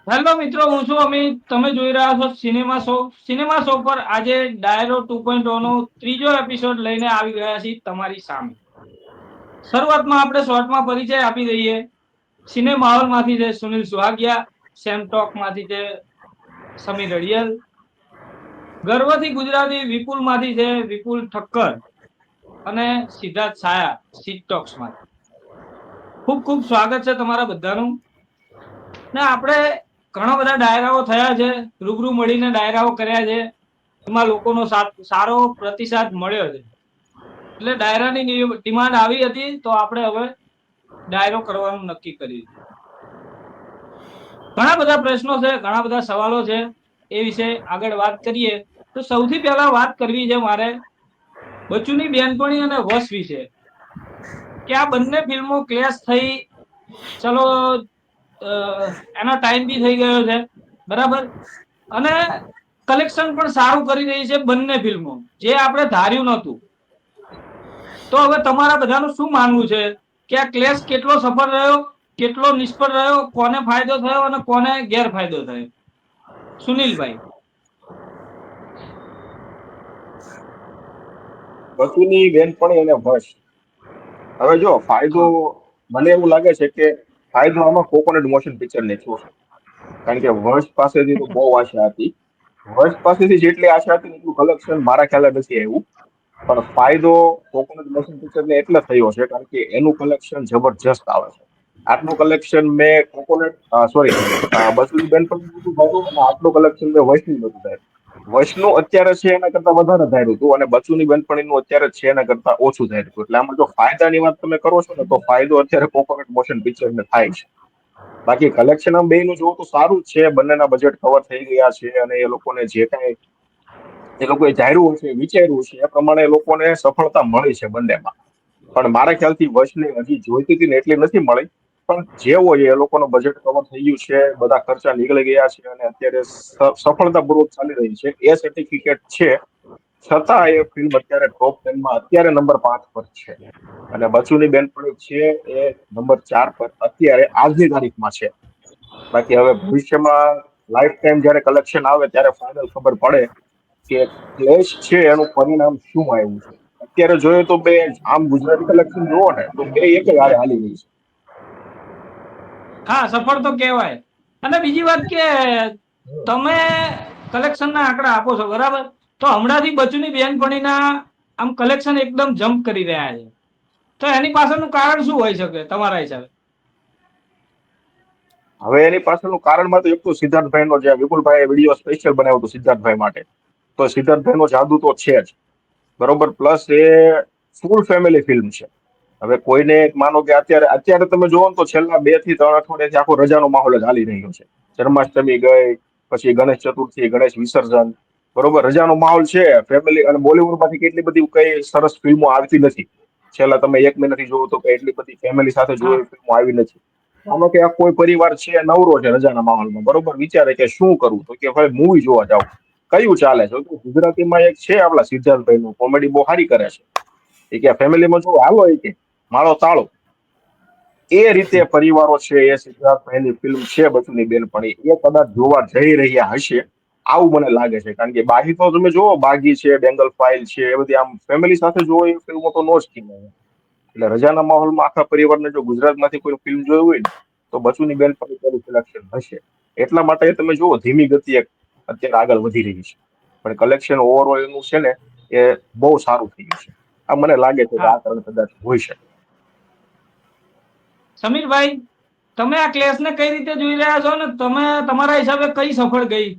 Hello મિત્રો, હું છું અમિત. તમે જોઈ રહ્યા છો સિનેમા શો પર આજે ડાયરો 2.0 નો ત્રીજો એપિસોડ લઈને આવી ગયા છીએ તમારી સામે. શરૂઆતમાં આપણે શોર્ટમાં પરિચય આપી દઈએ. સિનેમા હોલ માંથી છે સુનિલ સુહાગિયા, સેમટોક માંથી છે સમીર રડિયલ, ગર્વથી ગુજરાતી વિપુલ માંથી છે વિપુલ ઠક્કર અને સિદ્ધાર્થ છાયા સીટોક્સ માંથી. ખૂબ ખૂબ સ્વાગત છે તમારા બધાનું. ને આપણે ઘણા બધા ડાયરાઓ થયા છે, રૂબરૂ મળીને ડાયરાઓ કર્યા છે, એમાં લોકોનો સારો પ્રતિસાદ મળ્યો છે. એટલે ડાયરાની ડિમાન્ડ આવી હતી તો આપણે હવે ડાયરો કરવાનું નક્કી કર્યું. ઘણા બધા પ્રશ્નો છે, ઘણા બધા સવાલો છે, એ વિશે આગળ વાત કરીએ. તો સૌથી પહેલા વાત કરવી છે મારે બચુની બેનપણી અને વશ વિશે, કે આ બંને ફિલ્મો ક્લેશ થઈ. ચલો, એનો ટાઈમ બી થઈ ગયો છે, બરાબર. અને કલેક્શન પણ સારું કરી રહી છે બંને ફિલ્મો, જે આપણે ધાર્યું નતું. તો હવે તમારા બધાનું શું માનવું છે કે આ ક્લેશ કેટલો સફળ રહ્યો, કેટલો નિષ્ફળ રહ્યો, કોને ફાયદો થયો અને કોને ગેરફાયદો થયો? સુનિલભાઈ. બચુની બેનપણી અને વશ. હવે જો ફાયદો, હા. મને એવું લાગે છે કે ફાયદો આમાં કોકોનટ મોશન પિક્ચર ને થયો છે. કારણ કે વશ પાસેથી તો બહુ આશા હતી. વશ પાસેથી જેટલી આશા હતી એટલું કલેક્શન મારા ખ્યાલે નથી આવ્યું. પણ ફાયદો કોકોનટ મોશન પિક્ચર ને એટલે થયો છે કારણ કે એનું કલેક્શન જબરજસ્ત આવે છે. આટલું કલેક્શન મેં સોરી બસુની બેનપણી નતું ધાર્યું અને આટલું કલેક્શન મેં વૈષ્ણવ નતું ધાર્યું. વૈષ્ણુ અત્યારે છે એના કરતા વધારે ધાર્યું હતું અને બચુની બેનપણીનું અત્યારે છે એના કરતા ઓછું ધાર્યું હતું. એટલે આમાં જો ફાયદાની વાત તમે કરો છો ને તો ફાયદો અત્યારે કોકોનટ મોશન પિક્ચરને થાય છે. બાકી કલેક્શન આમ બેયનું જોવું તો સારું જ છે, બંનેના બજેટ કવર થઈ ગયા છે અને એ લોકોને જે કાંઈ એ લોકોએ ધાર્યું છે, વિચાર્યું છે એ પ્રમાણે એ લોકોને સફળતા મળી છે બંનેમાં. પણ મારા ખ્યાલથી વશને હજી જોઈતી હતી ને એટલી નથી મળી. પણ જેવો એ લોકોનો બજેટ કવર થઈ ગયું છે, બધા ખર્ચા નીકળી ગયા છે અને અત્યારે સફળતાપૂર્વક ચાલી રહી છે એ સર્ટિફિકેટ છે. છતાં એ ફિલ્મ અત્યારે ટોપ 10 માં અત્યારે નંબર 5 પર છે. અને બચુની બેનપણી છે એ નંબર 4 પર અત્યારે આજની તારીખમાં છે. બાકી હવે ભવિષ્યમાં લાઈફ ટાઈમ જયારે કલેક્શન આવે ત્યારે ફાઇનલ ખબર પડે કે ક્લેશ છે એનું પરિણામ શું આવ્યું છે. અત્યારે જોઈએ તો બે આમ ગુજરાતી કલેક્શન જુઓ ને તો બે એક જ હારે હાલી રહી છે. હા, સફળ તો કહેવાય. અને બીજી વાત કે તમે કલેક્શનના આંકડા આપો છો, બરાબર. તો હમણાંથી બચુની બેનપણીના આમ કલેક્શન એકદમ જમ્પ કરી રહ્યા છે. તો એની પાછળનું કારણ શું હોઈ શકે તમારા હિસાબે? હવે એની પાછળનું કારણમાં તો એક તો સિદ્ધાર્થભાઈ નો જે વિપુલભાઈ વિડીયો સ્પેશિયલ બનાવ્યો હતો સિદ્ધાર્થભાઈ માટે, તો સિદ્ધાર્થભાઈ નો જાદુ તો છે જ. બરોબર, પ્લસ એ ફૂલ ફેમિલી ફિલ્મ છે. હવે કોઈને માનો કે અત્યારે અત્યારે તમે જોવો ને તો છેલ્લા 2 થી 3 અઠવાડિયાથી આખો રજાનો માહોલ જ હાલી રહ્યો છે. જન્માષ્ટમી ગઈ, પછી ગણેશ ચતુર્થી, ગણેશ વિસર્જન, બરોબર, રજાનો માહોલ છે ફેમિલી. અને બોલિવૂડમાંથી કેટલી બધી કઈ સરસ ફિલ્મો આવતી નથી. છેલ્લા તમે 1 મહિનાથી જોવો તો કઈ એટલી બધી ફેમિલી સાથે હા. જોઈ ફિલ્મો આવી નથી. આમાં કે આ કોઈ પરિવાર છે નવરો છે રજાના માહોલમાં, બરોબર, વિચારે કે શું કરવું, તો કે ભાઈ મૂવી જોવા જાવ. કયું ચાલે છે તો ગુજરાતીમાં એક છે આપણા સિદ્ધાર્થભાઈ નું, કોમેડી બહુ સારી કરે છે. એ કે ફેમિલીમાં જો હાલો એ કે મારો તાળો. એ રીતે પરિવારો છે એ સિદ્ધાર્થભાઈની ફિલ્મ છે બચુની બેનપણી એ કદાચ જોવા જઈ રહ્યા હશે, આવું મને લાગે છે. કારણ કે બાકી તો તમે જોવો, બાગી છે, બેંગલ ફાઇલ છે, એ બધી આમ ફેમિલી સાથે જોવો એ ફિલ્મો તો નો જ કહેવાય. એટલે રજાના માહોલમાં આખા પરિવારને જો ગુજરાતમાંથી કોઈ ફિલ્મ જોયું હોય ને તો બચુની બેનપણી તેનું સિલેક્શન હશે. એટલા માટે તમે જુઓ ધીમી ગતિએ અત્યારે આગળ વધી રહી છે, પણ કલેક્શન ઓવરઓલ એનું છે ને એ બહુ સારું થઈ ગયું છે. આ મને લાગે છે કે હા, આ કારણે કદાચ હોઈ શકે. સમીરભાઈ, તમે આ ક્લેશને કઈ રીતે જોઈ રહ્યા છો ને તમે તમારા હિસાબે કઈ સફળ ગઈ?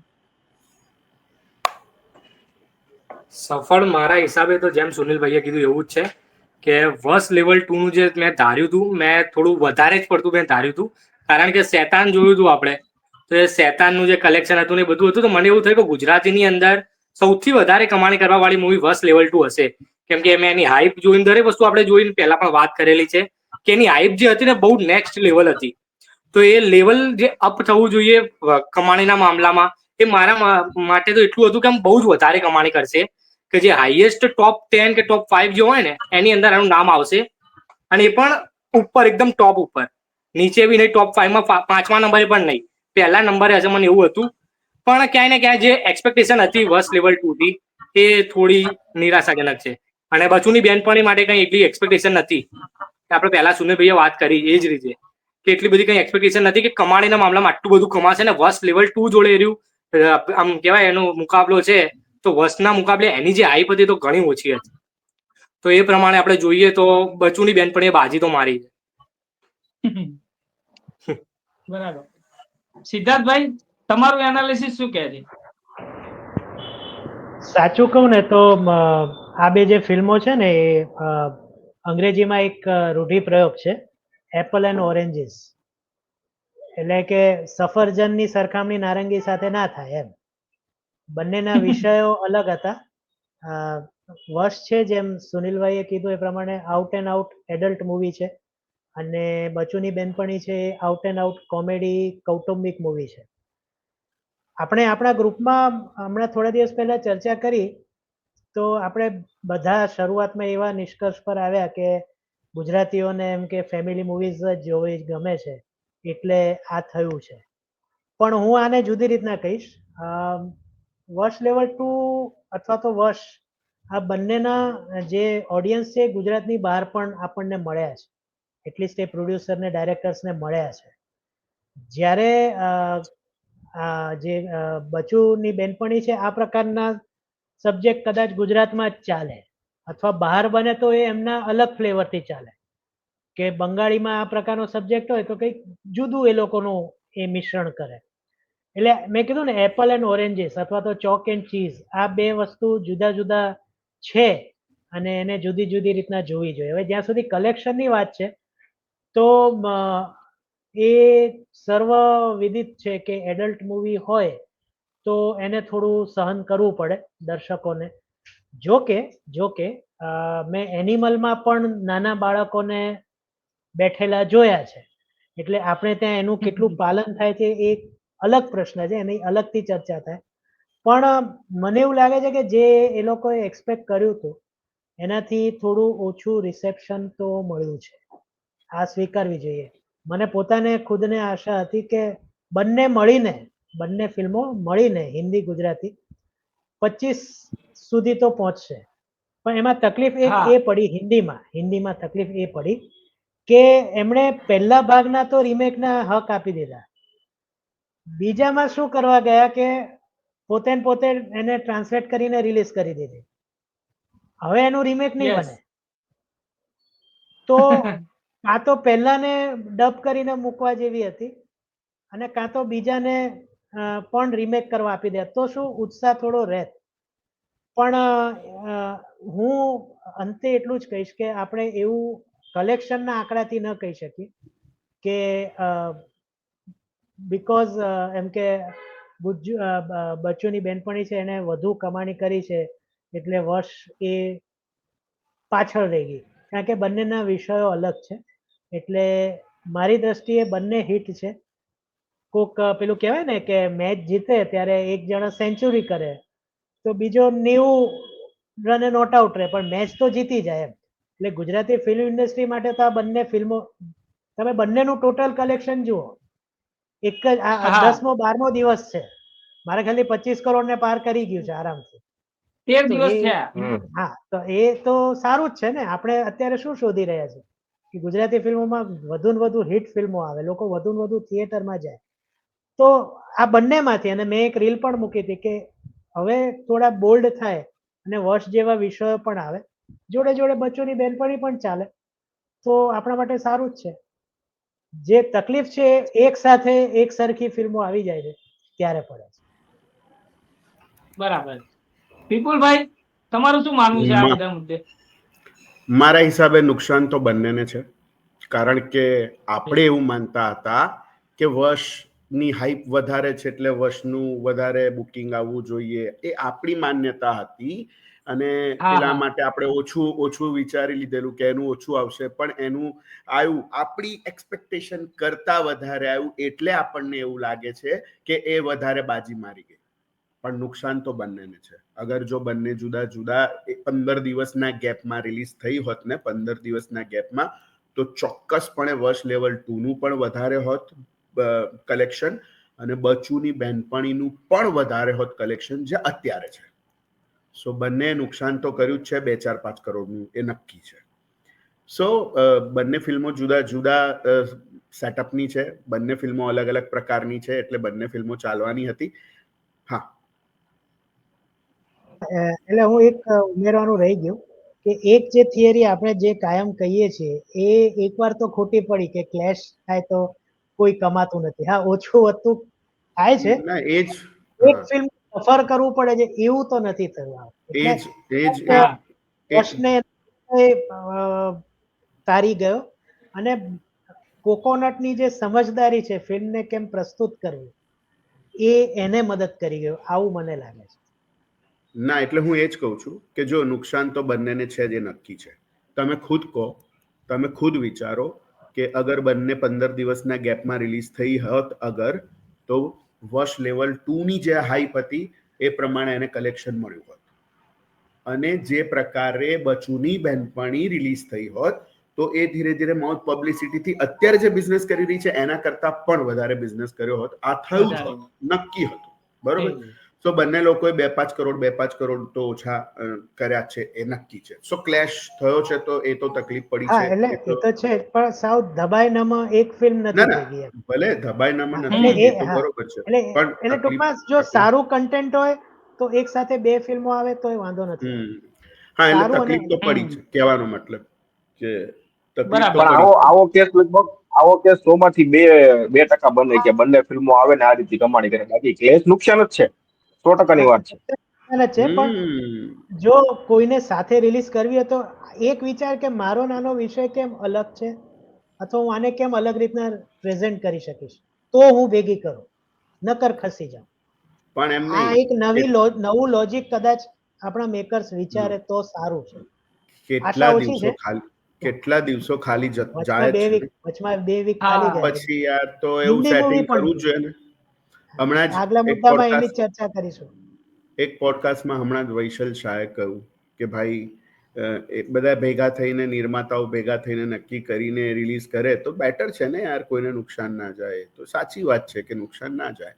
સફળ મારા હિસાબે તો જેમ સુનિલભાઈએ કીધું એવું જ છે કે વસ લેવલ 2 નું જે મેં ધાર્યું હતું, મેં થોડું વધારે જ પડતું મેં ધાર્યું હતું. કારણ કે શેતાન જોયું હતું આપણે, તો એ શેતાનનું જે કલેક્શન હતું ને એ બધું હતું, તો મને એવું થયું કે ગુજરાતીની અંદર સૌથી વધારે કમાણી કરવા વાળી મૂવી વસ લેવલ 2 હશે. કેમ કે મેં એની હાઈપ જોઈને, દરેક વસ્તુ આપણે જોઈને પહેલા પણ વાત કરેલી છે કે એની હાઈપ જે હતી ને બહુ નેક્સ્ટ લેવલ હતી. તો એ લેવલ જે અપ થવું જોઈએ કમાણીના મામલામાં, એ મારા માટે તો એટલું હતું કે આમ બહુ જ વધારે કમાણી કરશે. કે જે હાઈએસ્ટ ટોપ 10 કે ટોપ 5 જે હોય ને એની અંદર એનું નામ આવશે. અને એ પણ ઉપર, એકદમ ટોપ ઉપર, નીચે બી નહીં, ટોપ 5 માં 5મા નંબરે પણ નહીં. પહેલા નંબરે હશે, મને એવું હતું. પણ ક્યાંય ને ક્યાંય જે એક્સપેક્ટેશન હતી વર્ષ લેવલ 2 થી એ થોડી નિરાશાજનક છે. અને બચુની બેનપણી માટે કઈ એટલી એક્સપેક્ટેશન નથી. આપણે પહેલા સુનિલભાઈએ વાત કરી એ જ રીતે કે એટલી બધી કઈ એક્સપેક્ટેશન નથી કે કમાણીના મામલામાં આટલું બધું કમાશે ને વર્ષ લેવલ 2 જોડે રહ્યું આમ કહેવાય એનો મુકાબલો છે, તો વર્ષના મુકાબલે એની જે હાઈપ હતી તો ઘણી ઓછી હતી. તો એ પ્રમાણે આપણે જોઈએ તો બચુની બેનપણીએ બાજી તો મારી. બરાબર. સિદ્ધાર્થભાઈ, તમારું એનાલિસિસ શું કહે છે? સાચું કહું ને તો આ બે જે ફિલ્મો છે ને એ અંગ્રેજીમાં એક રૂઢિપ્રયોગ છે, એપલ એન્ડ ઓરેન્જીસ. એટલે કે સફરજનની સરખામણી નારંગી સાથે ના થાય એમ. બંનેના વિષયો અલગ હતા. વર્ષ છે જેમ સુનિલભાઈએ કીધું એ પ્રમાણે out and out adult movie છે, અને બચુની બેનપણી છે એ આઉટ એન્ડ આઉટ કોમેડી કૌટુંબિક મૂવી છે. આપણે આપણા ગ્રુપમાં હમણાં થોડા દિવસ પહેલા ચર્ચા કરી તો આપણે બધા શરૂઆતમાં એવા નિષ્કર્ષ પર આવ્યા કે ગુજરાતીઓને એમ કે ફેમિલી મૂવીઝ જ જોવી ગમે છે, એટલે આ થયું છે. પણ હું આને જુદી રીતના કહીશ. વર્ષ લેવલ 2 અથવા તો વર્ષ, આ બંનેના જે ઓડિયન્સ છે ગુજરાતની બહાર પણ આપણને મળ્યા છે, એટલીસ્ટ એ પ્રોડ્યુસરને ડાયરેક્ટર્સને મળ્યા છે. જ્યારે જે બચુની બેનપણી છે આ પ્રકારના સબ્જેક્ટ કદાચ ગુજરાતમાં જ ચાલે, અથવા બહાર બને તો એ એમના અલગ ફ્લેવરથી ચાલે. કે બંગાળીમાં આ પ્રકારનો સબ્જેક્ટ હોય તો કંઈક જુદું એ લોકોનું એ મિશ્રણ કરે. એટલે મેં કીધું ને એપલ એન્ડ ઓરેન્જીસ અથવા તો ચોક એન્ડ ચીઝ, આ બે વસ્તુ જુદા જુદા છે અને એને જુદી જુદી રીતના જોવી જોઈએ. હવે જ્યાં સુધી કલેક્શનની વાત છે તો એ સર્વ વિદિત છે કે એડલ્ટ મૂવી હોય તો એને થોડું સહન કરવું પડે દર્શકોને. જોકે મેં એનિમલમાં પણ નાના બાળકોને બેઠેલા જોયા છે, એટલે આપણે ત્યાં એનું કેટલું પાલન થાય છે એ અલગ પ્રશ્ન છે, એની અલગથી ચર્ચા થાય. પણ મને એવું લાગે છે કે જે એ લોકોએ એક્સપેક્ટ કર્યું હતું એનાથી થોડું ઓછું રિસેપ્શન તો મળ્યું છે, આ સ્વીકારવી જોઈએ. મને પોતાને ખુદને આશા હતી કે બંને ફિલ્મો મળીને હિન્દી ગુજરાતી 25 સુધી તો પહોંચશે. પણ એમાં તકલીફ એક એ પડી, હિન્દીમાં તકલીફ એ પડી કે એમણે પહેલા ભાગના તો રિમેકના હક આપી દીધા. બીજામાં શું કરવા ગયા કે પોતે એને ટ્રાન્સલેટ કરીને રિલીઝ કરી દીધી. હવે એનું રિમેક નહીં બને તો કાં તો પહેલાને ડબ કરીને મૂકવા જેવી હતી, અને કાં તો બીજાને પણ રિમેક કરવા આપી દે તો શું ઉત્સાહ થોડો રહે. પણ હું અંતે એટલું જ કહીશ કે આપણે એવું કલેક્શનના આંકડાથી ન કહી શકીએ કે બીકોઝ એમ કે બચ્ચુની બેનપણી છે એને વધુ કમાણી કરી છે એટલે વર્ષ એ પાછળ રહી ગઈ, કારણ કે બંનેના વિષયો અલગ છે. એટલે મારી દ્રષ્ટિએ બંને હિટ છે. કોક પેલું કહેવાય ને કે મેચ જીતે ત્યારે એક જણા સેન્ચુરી કરે તો બીજો 90 રને નોટ આઉટ રહે, પણ મેચ તો જીતી જાય એમ. એટલે ગુજરાતી ફિલ્મ ઇન્ડસ્ટ્રી માટે તો આ બંને ફિલ્મો, તમે બંનેનું ટોટલ કલેક્શન જુઓ, એક જ આ 10મો 12મો દિવસ છે, મારા ખ્યાલથી 25 કરોડને પાર કરી ગયું છે આરામથી. 13 દિવસ થયા. હા, તો એ તો સારું જ છે ને. આપણે અત્યારે શું શોધી રહ્યા છીએ કે ગુજરાતી ફિલ્મોમાં વધુ ને વધુ હિટ ફિલ્મો આવે, લોકો વધુ ને વધુ થિયેટરમાં જાય. તો આ બંનેમાંથી, અને મેં એક રીલ પણ મૂકી હતી કે હવે થોડા બોલ્ડ થાય અને વર્ષ જેવા વિષયો પણ આવે, જોડે જોડે બચ્ચોની બેનપણી પણ ચાલે તો આપણા માટે સારું જ છે. જે તકલીફ છે એક સાથે એક સરખી ફિલ્મો આવી જાય છે ત્યારે પડે છે. બરાબર. વિપુલભાઈ, તમારું શું માનવું છે આ બધા મુદ્દે? મારા હિસાબે નુકસાન તો બંનેને છે, કારણ કે આપણે એવું માનતા હતા કે વર્ષની હાઈપ વધારે છે એટલે વર્ષનું વધારે બુકિંગ આવવું જોઈએ, એ આપણી માન્યતા હતી. અને પેલા માટે આપણે ઓછું વિચારી લીધેલું કે એનું ઓછું આવશે, પણ એનું આવ્યું આપણી એક્સપેક્ટેશન કરતા વધારે આવ્યું, એટલે આપણને એવું લાગે છે કે એ વધારે બાજી મારી ગઈ. પણ નુકસાન તો બંનેને છે. અગર જો બંને જુદા જુદા 15 દિવસના ગેપમાં રિલીઝ થઈ હોત ને, 15 દિવસના ગેપમાં, તો ચોક્કસપણે વર્ષ લેવલ 2 નું પણ વધારે હોત કલેક્શન, અને બચુની બેનપણીનું પણ વધારે હોત કલેક્શન જે અત્યારે છે. સો બંને નુકસાન તો કર્યું જ છે 2-4-5 કરોડનું, એ નક્કી છે. સો બંને ફિલ્મો જુદા જુદા સેટઅપની છે, બંને ફિલ્મો અલગ અલગ પ્રકારની છે, એટલે બંને ફિલ્મો ચાલવાની હતી. હા, એટલે હું એક ઉમેરવાનું રહી ગયું કે એક જે થિયરી આપણે જે કાયમ કહીએ છીએ એ એકવાર તો ખોટી પડી કે ક્લેશ થાય તો કોઈ કમાતું નથી. હા, ઓછું વધતું થાય છે, ના એ જ, એક હા ફિલ્મ સફર કરવું પડે છે એવું તો નથી થયું આ વખતે. એ જ એ જ એટલે હા વર્ષને તારી ગયો અને કોકોનટની જે સમજદારી છે ફિલ્મને કેમ પ્રસ્તુત કરવી એને મદદ કરી ગયો આવું મને લાગે છે. ના એટલે હું એ જ કહું છું કે જો નુકસાન તો બંનેને છે જે નક્કી છે. તમે ખુદ કહો, તમે ખુદ વિચારો કે અગર બંને 15 દિવસના ગેપમાં રિલીઝ થઈ હોત અગર, તો વશ લેવલ 2 ની જે હાઈપ હતી એ પ્રમાણે એને કલેક્શન મળ્યું હોત, અને જે પ્રકારે બચુની બેનપણી રિલીઝ થઈ હોત તો એ ધીરે ધીરે માઉથ પબ્લિસિટીથી અત્યારે જે બિઝનેસ કરી રહી છે એના કરતા પણ વધારે બિઝનેસ કર્યો હોત. આ થયું જ હોત, નક્કી હતું. બરોબર. તો બંને લોકોએ 2-5 કરોડ તો ઓછા કર્યા છે, એ નક્કી છે. સો ક્લેશ થયો છે તો એ તો તકલીફ પડી હા, છે. એટલે એ તો છે પણ સાવ દબાઈનામાં એક ફિલ્મ ના નથી ના, ભેગી એમ. ભલે ધબાઈનામાં હા, નથી, એટલે એ તો હા, બરોબર છે, એટલે પણ એટલે ટૂંકમાં જો સારું કન્ટેન્ટ હોય તો એક સાથે બે ફિલ્મો આવે તોય વાંધો નથી આવતો. હા એટલે સારું અને તકલીફ તો પડી છે, કહેવાનો મતલબ કે તકલીફ તો બરાબર. પણ પડી છે. આવો કેસ લગભગ આવો કેસ 100 માંથી 2% બને કે બંને ફિલ્મો આવે ને આ રીતે કમાણી કરે. બાકી કેસ નુકસાન જ છે, 100%ની વાત છે. છે પણ હમ જો કોઈને સાથે રિલીઝ કરવી હોય તો એક વિચાર કે મારો નાનો વિષય કેમ અલગ છે અથવા હું આને કેમ અલગ રીતના પ્રેઝન્ટ કરી શકીશ તો હું ભેગી કરું, નકર ખસી જાઉં. પણ એમ આ નહીં એક નવું લોજિક કદાચ આપણા મેકર્સ વિચારે તો સારું છે. આશા ઓછી છે. કેટલા દિવસો ખાલી વચમાં જાય બે છે વીક ને. વચમાં 2 વીક ખાલી હા ગયા. પછી યાર તો એવું હિન્દી મૂવી સેટિંગ પણ કરવું જોઈએ ને. હમણાં જ આગલા એક મુદ્દામાં એની પોડકાસ્ટ ચર્ચા કરીશું. હમણાં જ વૈશલ શાહે કહ્યું કે ભાઈ એ બધા ભેગા થઈને, નિર્માતાઓ ભેગા થઈને નક્કી કરીને રિલીઝ કરે તો બેટર છે ને યાર, કોઈને નુકસાન ના જાય. તો સાચી વાત છે કે નુકસાન ના જાય.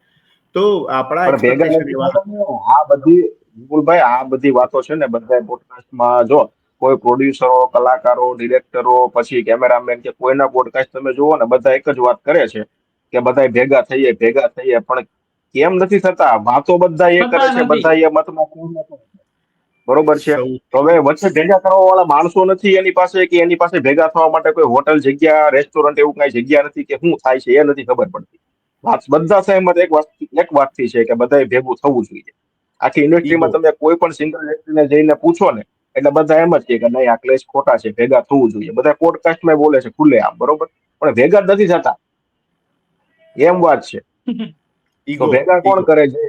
તો આપણા પણ ભેગા એક્સપેક્ટેશન નથી એવા થતા ને. આ બધી વિપુલભાઈ, આ બધી વાતો છે ને બધા પોડકાસ્ટમાં જો કોઈ પ્રોડ્યુસરો, કલાકારો, ડિરેક્ટરો, પછી કેમેરામેન કે કોઈના પોડકાસ્ટ તમે જુઓ ને, બધા એક જ વાત કરે છે કે બધા ભેગા થઈએ ભેગા થઈએ. પણ કેમ નથી થતા? વાતો બધા એ કરે થતા છે, નથી. બધા એ મતમાં કેમ નથી. બરોબર છે. સૌ તો હવે વચ્ચે ભેગા કરવા વાળા માણસો નથી એની પાસે, કે એની પાસે ભેગા થવા માટે કોઈ હોટલ, જગ્યા, રેસ્ટોરન્ટ એવું કઈ જગ્યા નથી, કે શું થાય છે એ નથી ખબર પડતી. વાત બધા સહેમત એક વાતથી છે કે બધાએ ભેગું થવું જોઈએ. આખી ઈગો ઇન્ડસ્ટ્રીમાં તમે કોઈ પણ સિંગલ વ્યક્તિને જઈને પૂછો ને, એટલે બધા એમ જ કહે કે નહીં, આ ક્લેશ ખોટા છે, ભેગા થવું જોઈએ. બધા પોડકાસ્ટમાં બોલે છે ખુલ્લે આમ, બરોબર, પણ ભેગા જ નથી થતા. એમ વાત છે. તો ઈગો ભેગા કોણ ઈગો કરે છે?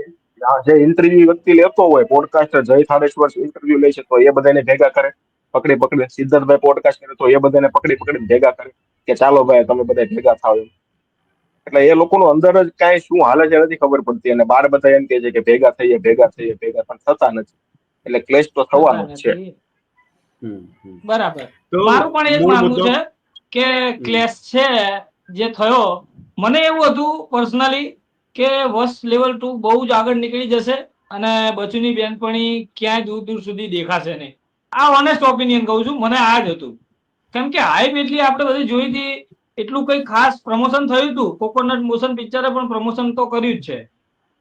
જે ઇન્ટરવ્યુ વ્યક્તિ લેતો હોય, પોડકાસ્ટર જય થાનેશ્વર ઇન્ટરવ્યુ લે છે તો એ બધાને ભેગા કરે, પકડી સિદ્ધાર્થભાઈ પોડકાસ્ટ કરે તો એ બધાને પકડી ભેગા કરે કે ચાલો ભાઈ તમે બધા ભેગા થાવ. એટલે એ લોકોનું અંદર જ કાંઈ શું હાલે છે નથી ખબર પડતી, અને બાર બધા એમ કે છે કે ભેગા થઈએ પણ થતા નથી. એટલે ક્લેશ તો થતા થવાનો જ છે. નથી. હમ હમ. બરાબર. તો મારું પણ એ જ મૂળ માનવું મુદ્દો છે કે હમ ક્લેશ છે જે થયો, મને એવું હતું પર્સનલી કે વોશ લેવલ 2 બહુ જ આગળ નીકળી જશે અને બચુની બેનપણી ક્યાંય દૂર દૂર સુધી દેખાશે નહીં. આ ઓનેસ્ટ ઓપિનિયન કહું છું, મને આ જ હતું. કેમ કે હાઈપ એટલી આપણે બધી જોઈ હતી, એટલું કઈ ખાસ પ્રમોશન થયું હતું. કોકોનટ મોશન પિક્ચરે પણ પ્રમોશન તો કર્યું જ છે,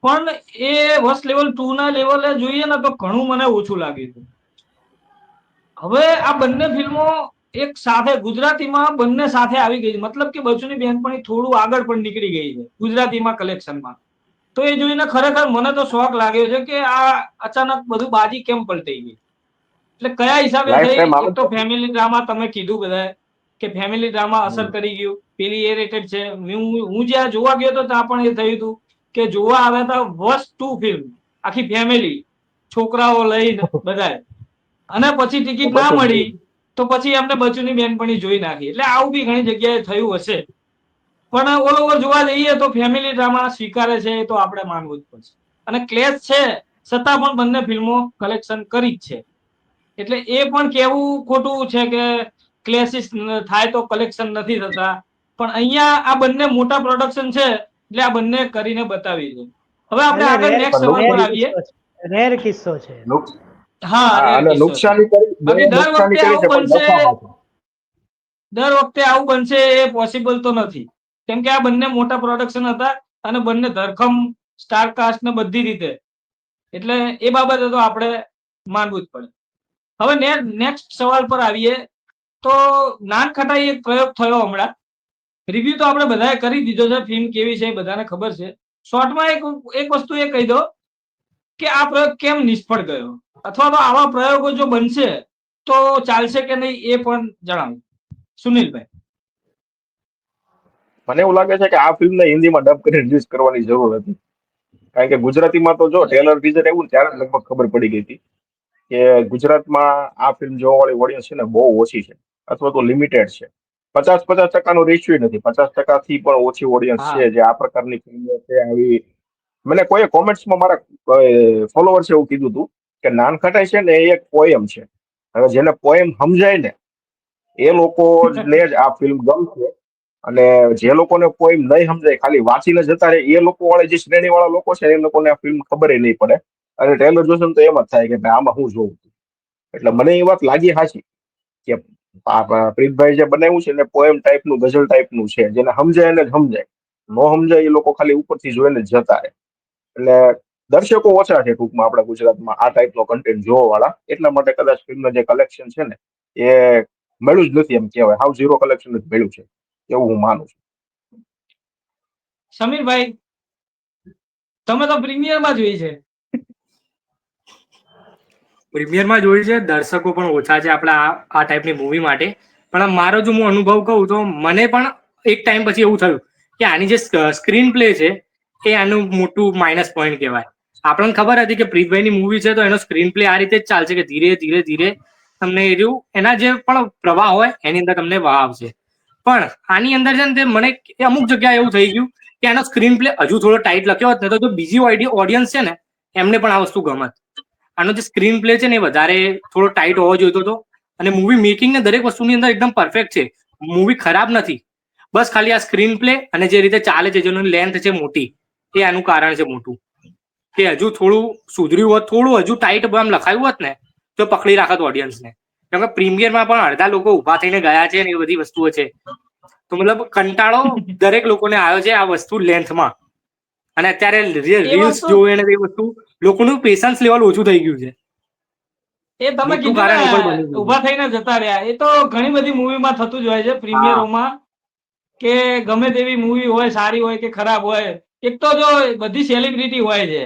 પણ એ વોશ લેવલ 2 ના લેવલે જોઈએ ને તો ઘણું મને ઓછું લાગ્યું હતું. હવે આ બંને ફિલ્મો એક સાથે ગુજરાતીમાં બંને સાથે આવી ગઈ છે, મતલબ કે બચુની બેનપણી થોડું આગળ પણ નીકળી ગઈ છે ગુજરાતીમાં કલેક્શનમાં. તો એ જોઈને ખરેખર મને તો શોખ લાગ્યો છે કે આ અચાનક બધું બાજી કેમ પલટાઈ ગઈ. એટલે કયા હિસાબે લાઈફ થઈ? ટાઈમ આવે એક તો ફેમિલી ડ્રામા તમે કીધું બધાએ કે ફેમિલી ડ્રામા અસર કરી ગયું. પેલી એ રેટેડ છે. હું જ્યાં જોવા ગયો હતો ત્યાં પણ એ થયું હતું કે જોવા આવ્યા હતા વોશ 2 ફિલ્મ, આખી ફેમિલી, છોકરાઓ લઈને બધાએ, અને પછી ટિકિટ ના બધું મળી તો પછી એમને બચુની બેનપણી જોઈ નાખી. એટલે આવું બી ઘણી જગ્યાએ થયું હશે, પણ ઓલ ઓવર જોવા જઈએ તો ફેમિલી ડ્રામા સ્વીકારે છે એ તો આપણે માનવું જ પડશે. અને ક્લેશ છે છતાં પણ બંને ફિલ્મો કલેક્શન કરી જ છે. એટલે એ પણ કેવું ખોટું છે કે ક્લેશિસ થાય તો કલેક્શન નથી થતા. પણ અહીંયા આ બંને મોટા પ્રોડક્શન છે એટલે આ બંને કરીને બતાવી છે. હવે આપણે આગળ નેક્સ્ટ સવાલ પર આવીએ. રેર કિસ્સો છે. હા, હા, rare અને કિસ્સો છે. નુકસાની કરી બાકી દર નુકસાની વખતે કરી છે આવું પણ બનશે, નફામાં છે. દર વખતે આવું બનશે એ પોસિબલ તો નથી, કેમ કે આ બંને મોટા પ્રોડક્શન હતા અને બંને ધરખમ સ્ટાર કાસ્ટ ને બધી રીતે, એટલે એ બાબતે તો આપણે માનવું જ પડે. હવે નેક્સ્ટ સવાલ પર આવીએ તો નાનખટાઈ એક પ્રયોગ થયો હમણાં. રિવ્યુ તો આપણે બધાએ કરી દીધો છે, ફિલ્મ કેવી છે એ બધાને ખબર છે. શોર્ટમાં એક વસ્તુ એ કહી દો કે આ પ્રયોગ કેમ નિષ્ફળ ગયો, અથવા તો આવા પ્રયોગો જો બનશે તો ચાલશે કે નહીં એ પણ જણાવો. સુનિલભાઈ. મને એવું લાગે છે કે આ ફિલ્મને હિન્દીમાં ડબ કરીને રિલીઝ કરવાની જરૂર હતી, કારણ કે ગુજરાતીમાં તો જો ટ્રેલર ટીઝર એવું ત્યારે જ લગભગ ખબર પડી ગઈ હતી કે ગુજરાતમાં આ ફિલ્મ જોવા વાળી ઓડિયન્સ છે ને બહુ ઓછી છે, અથવા તો લિમિટેડ છે. 50% રેશિયો નથી, 50% થી પણ ઓછી ઓડિયન્સ હા, છે જે આ પ્રકારની ફિલ્મો છે. આવી મને કોઈ કોમેન્ટ્સમાં મારા ફોલોવર્સ એવું કીધું હતું કે નાનખટાઈ છે ને એ એક પોયમ છે. હવે જેને પોયમ સમજાય ને એ લોકોને જ આ ફિલ્મ ગમશે, અને જે લોકોને પોયમ નહીં સમજાય ખાલી વાંચીને જતા રહે એ લોકો વાળા જે શ્રેણી વાળા લોકો છે એ લોકોને આ ફિલ્મ ખબર નહીં પડે, અને ટ્રેલર જોશે તો એમ જ થાય કે ભાઈ આમાં હું જોઉં. એટલે મને એ વાત લાગી સાચી કે પ્રીતભાઈ જે બનાવ્યું છે ને પોએમ ટાઈપનું, ગઝલ ટાઈપનું છે. જેને સમજાય એને જ સમજાય, ન સમજાય એ લોકો ખાલી ઉપરથી જોઈને જ જતા રહે. એટલે દર્શકો ઓછા છે ટૂંકમાં આપણા ગુજરાતમાં આ ટાઈપનો કન્ટેન્ટ જોવા વાળા, એટલા માટે કદાચ ફિલ્મનું જે કલેક્શન છે ને એ મળ્યું જ નથી, એમ કહેવાય હાવ ઝીરો કલેક્શન જ મળ્યું છે એવું હું માનું છું. સમીરભાઈ, તમે તો પ્રીમિયરમાં જોઈ છે. પ્રીમિયરમાં જોઈ છે, દર્શકો પણ ઓછા છે આપણા આ ટાઈપની મૂવી માટે. પણ મારો જો હું અનુભવ કહું તો મને પણ એક ટાઈમ પછી એવું થયું કે આની જે સ્ક્રીન પ્લે છે એ આનું મોટું માઇનસ પોઈન્ટ કહેવાય. આપણને ખબર હતી કે પ્રીતભાઈની મૂવી છે તો એનો સ્ક્રીન પ્લે આ રીતે જ ચાલશે કે ધીરે ધીરે ધીરે તમને એ રહ્યું એના જે પણ પ્રવાહ હોય એની અંદર તમને વાહ આવશે. પણ આની અંદર છે ને તે મને અમુક જગ્યાએ એવું થઈ ગયું કે આનો સ્ક્રીન પ્લે હજુ થોડો ટાઈટ લખ્યો હોત ને તો બીજી ઓડિયન્સ છે ને એમને પણ આ વસ્તુ ગમત. આનો જે સ્ક્રીન પ્લે છે ને એ વધારે થોડો ટાઈટ હોવો જોઈતો હતો, અને મૂવી મેકિંગ ને દરેક વસ્તુની અંદર એકદમ પરફેક્ટ છે. મૂવી ખરાબ નથી, બસ ખાલી આ સ્ક્રીન પ્લે અને જે રીતે ચાલે છે, જેની લેન્થ છે મોટી, એ આનું કારણ છે મોટું. કે હજુ થોડું સુધર્યું હોત, થોડું હજુ ટાઈટ આમ લખાયું હોત ને તો પકડી રાખત ઓડિયન્સને. કેમ કે પ્રીમિયરમાં પણ અડધા લોકો ઉભા થઈને ગયા છે ને એ બધી વસ્તુઓ છે. તો મતલબ કંટાળો દરેક લોકોને આવ્યો છે આ વસ્તુ લેન્થમાં. અને અત્યારે એ વાત રીલ્સ તો જોવે ને એ વસ્તુ લોકોનું પેશન્સ લેવલ ઓછું થઈ ગયું છે. એ તમે મોટું કીધું ને કારણ એ પણ બની ગયું ઉભા થઈને જતા રહ્યા, એ તો ઘણી બધી મૂવીમાં થતું જ હોય છે છે. હા, પ્રીમિયરોમાં, કે ગમે તેવી મૂવી હોય, સારી હોય કે ખરાબ હોય, એક તો જો બધી સેલિબ્રિટી હોય છે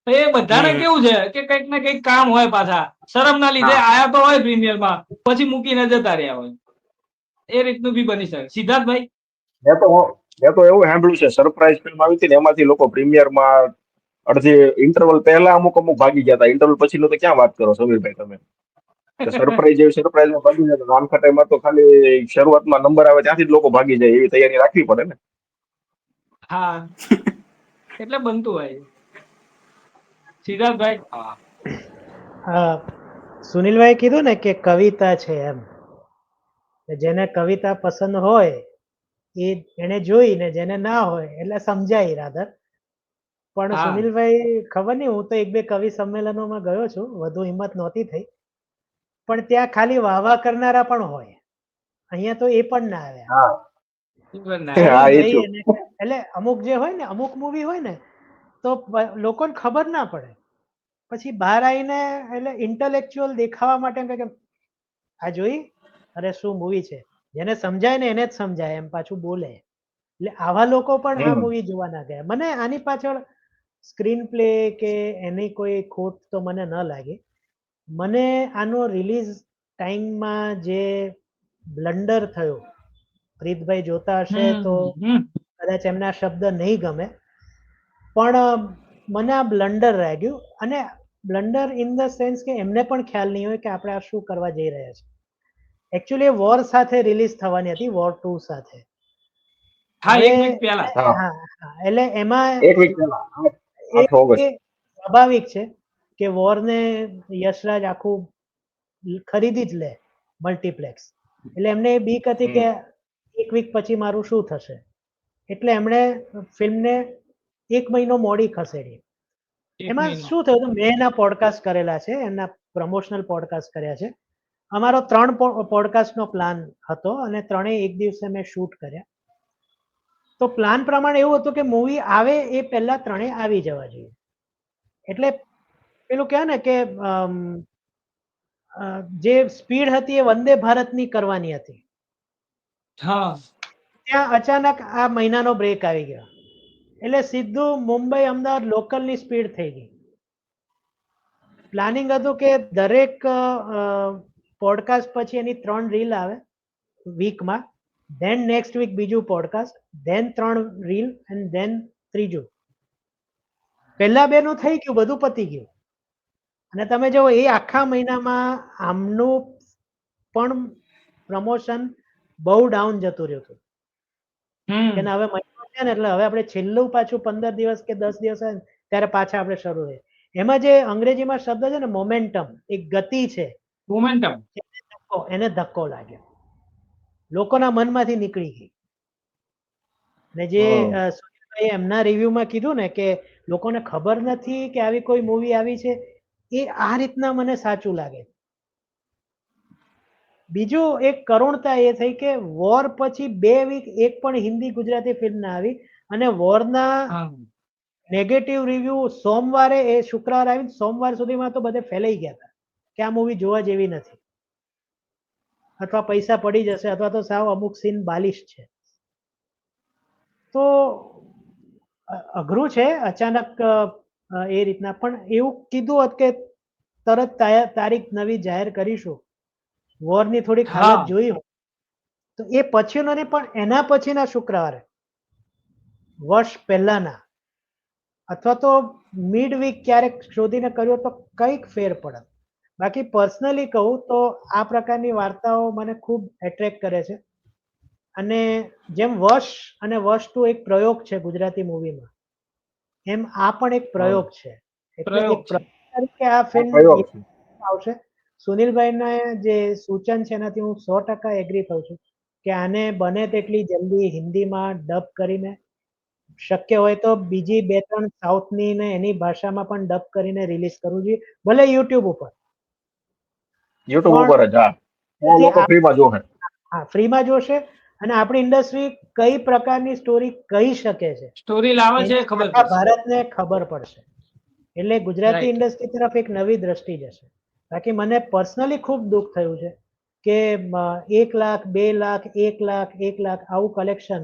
તો એ બધાને કેવું છે કે કંઈક ને કંઈક કામ હોય, પાછા શરમના લીધે હા. આયા તો હોય પ્રીમિયરમાં, પછી મૂકીને જતા રહ્યા હોય. એ રીતનું બી બની શકે. સિદ્ધાર્થભાઈ. મેં તો એવું સાંભળ્યું છે સરપ્રાઈઝ ફિલ્મ આવી હતી ને એમાંથી લોકો પ્રીમિયરમાં અડધી ઇન્ટરવલ પહેલા અમુક ભાગી ગયા હતા. ઇન્ટરવલ પછીનું તો ક્યાં વાત કરો સમીરભાઈ તમે? સરપ્રાઈઝ એવી સરપ્રાઈઝમાં ભાગી જાય તો નાનખટાઈમાં તો ખાલી શરૂઆતમાં નંબર આવે ત્યાંથી જ લોકો ભાગી જાય એવી તૈયારી રાખવી પડે ને. હા, એટલે બનતું હોય. સિદ્ધાર્થભાઈ. હા. સુનિલભાઈ કીધું ને કે કવિતા છે એમ, જેને કવિતા પસંદ હોય એ એને જોઈ ને જેને ના હોય એટલે સમજાય રાધર. પણ હા, સુનિલભાઈ ખબર નહીં, હું તો એક બે કવિ સંમેલનોમાં ગયો છું, વધુ હિંમત નહોતી થઈ, પણ ત્યાં ખાલી વાહ કરનારા પણ હોય. અહીંયા તો એ પણ ના આવ્યા. હા ખાલી હા, એ જઈ છું. અને એટલે અમુક જે હોય ને, અમુક મૂવી હોય ને તો લોકોને ખબર ના પડે, પછી બહાર આવીને એટલે ઇન્ટેલેક્ચ્યુઅલ દેખાવા માટે કે આ જોઈ, અરે શું મૂવી છે, જેને સમજાય ને એને જ સમજાય એમ પાછું બોલે. એટલે આવા લોકો પણ આ મૂવી જોવા ના ગયા. મને આની પાછળ સ્ક્રીન પ્લે કે એની કોઈ ખોટ તો મને ન લાગી. મને આનો રિલીઝ ટાઈમમાં જે બ્લન્ડર થયો, પ્રીતભાઈ જોતા હશે તો કદાચ એમના શબ્દ નહીં ગમે, પણ મને આ બ્લન્ડર લાગ્યું. અને બ્લન્ડર ઇન ધ સેન્સ કે એમને પણ ખ્યાલ નહીં હોય કે આપણે આ શું કરવા જઈ રહ્યા છીએ. એકચ્યુઅલી વોર સાથે રિલીઝ થવાની હતી, વોર 2 સાથે. હા, હવે એક વીક પહેલા. હા, હા, એટલે એમાં એક વીક પહેલા 8 એ ઓગસ્ટ. સ્વાભાવિક છે કે વોરને યશરાજ આખું ખરીદી જ લે મલ્ટીપ્લેક્સ. એટલે એમને એ બીક હતી કે એક વીક પછી મારું શું થશે, એટલે એમણે ફિલ્મને 1 મહિનો મોડી ખસેડી. એક એમાં મહિનો. શું થયું હતું, મેં એના પોડકાસ્ટ કરેલા છે, એમના પ્રમોશનલ પોડકાસ્ટ કર્યા છે. અમારો 3 પોડકાસ્ટનો પ્લાન હતો અને ત્રણેય એક દિવસે મેં શૂટ કર્યા. તો પ્લાન પ્રમાણે એવું હતું કે મૂવી આવે એ પહેલા ત્રણેય આવી જવા જોઈએ. એટલે પેલું કહેવાય ને કે જે સ્પીડ હતી એ વંદે ભારતની કરવાની હતી. હા. ત્યાં અચાનક આ મહિનાનો બ્રેક આવી ગયો એટલે સીધું મુંબઈ અમદાવાદ લોકલની સ્પીડ થઈ ગઈ. પ્લાનિંગ હતું કે દરેક પોડકાસ્ટ પછી એની 3 રીલ આવે વીકમાં, ધેન નેક્સ્ટ વીક બીજું podcast, then 3 reel and then ત્રીજું. પહેલા બેનું થઈ ગયું, બધું પતી ગયું. અને તમે જો એ આખા મહિનામાં આમનું પણ પ્રમોશન બહુ ડાઉન જતું રહ્યું હતું કે હવે મહિનો છે ને એટલે હવે આપણે છેલ્લું પાછું 15 દિવસ કે 10 દિવસ હોય ત્યારે પાછા આપણે શરૂ થાય. એમાં જે અંગ્રેજીમાં શબ્દ છે ને મોમેન્ટમ, એક ગતિ છે, મોમેન્ટમ. એને ધક્કો લાગ્યો, લોકોના મનમાંથી નીકળી ગઈ. ને જે સુનિલભાઈએ એમના રિવ્યુમાં કીધું ને કે લોકોને ખબર નથી કે આવી કોઈ મૂવી આવી છે, એ આ રીતના મને સાચું લાગે. બીજું એક કરુણતા એ થઈ કે વોર પછી 2 વીક એક પણ હિન્દી ગુજરાતી ફિલ્મ ના આવી અને વોરના નેગેટિવ રિવ્યુ સોમવારે એ શુક્રવાર આવીને સોમવાર સુધીમાં તો બધે ફેલાઈ ગયા હતા કે આ મૂવી જોવા જેવી નથી, અથવા પૈસા પડી જશે, અથવા તો સાવ અમુક સીન બાલિશ છે. તો અઘરું છે અચાનક એ રીતના, પણ એવું કીધું હોત કે તરત તારીખ નવી જાહેર કરીશું, વોરની થોડીક હાલત જોઈ હોય તો એ પછીનો ને પણ એના પછીના શુક્રવારે વર્ષ પહેલાના અથવા તો મિડ વીક ક્યારેક શોધીને કર્યો તો કંઈક ફેર પડે. બાકી પર્સનલી કહું તો આ પ્રકારની વાર્તાઓ મને ખૂબ એટ્રેક્ટ કરે છે. અને જેમ વશ અને વશ 2 એક પ્રયોગ છે ગુજરાતી મૂવીમાં, એમ આ પણ એક પ્રયોગ છે. એટલે એક પ્રયોગ તરીકે આ ફિલ્મ આવશે. સુનિલભાઈના જે સૂચન છે એનાથી હું 100% એગ્રી થઉં છું કે આને બને તેટલી જલ્દી હિન્દીમાં ડબ કરીને, શક્ય હોય તો બીજી 2-3 સાઉથની ને એની ભાષામાં પણ ડબ કરીને રિલીઝ કરવું જોઈએ, ભલે યુટ્યુબ ઉપર. યુટ્યુબ ઉપર જ, હા, લોકો ફ્રીમાં જોશે. હા, ફ્રીમાં જોશે. અને આપણી ઇન્ડસ્ટ્રી કઈ પ્રકારની સ્ટોરી કહી શકે છે, સ્ટોરી લાવે છે ખબર આખા પડશે. ભારતને ખબર પડશે. એટલે ગુજરાતી ઇન્ડસ્ટ્રી તરફ એક નવી દ્રષ્ટિ જશે. બાકી મને પર્સનલી ખૂબ દુઃખ થયું છે કે 1 લાખ, 2 લાખ, 1 લાખ, 1 લાખ આવું કલેક્શન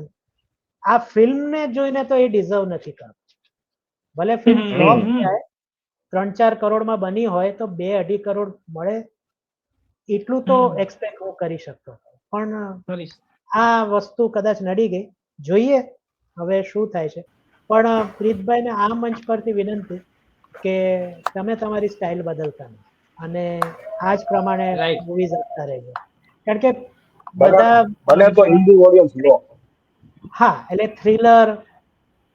આ ફિલ્મને જોઈને તો એ ડિઝર્વ નથી કરતું. ભલે ફિલ્મ ફ્લોપ થાય, 3-4 કરોડમાં બની હોય તો 2-2.5 કરોડ મળે એટલું તો એક્સપેક્ટ હું કરી શકતો હતો. પણ આ વસ્તુ કદાચ નડી ગઈ. જોઈએ હવે શું થાય છે. પણ પ્રીતભાઈને આ મંચ પરથી વિનંતી કે તમે તમારી સ્ટાઇલ બદલતા નહીં અને આ જ પ્રમાણે મૂવીઝ આપતા રહેજો. કારણ કે બધા બને તો હિન્દી ઓડિયન્સ લો. હા, એટલે થ્રિલર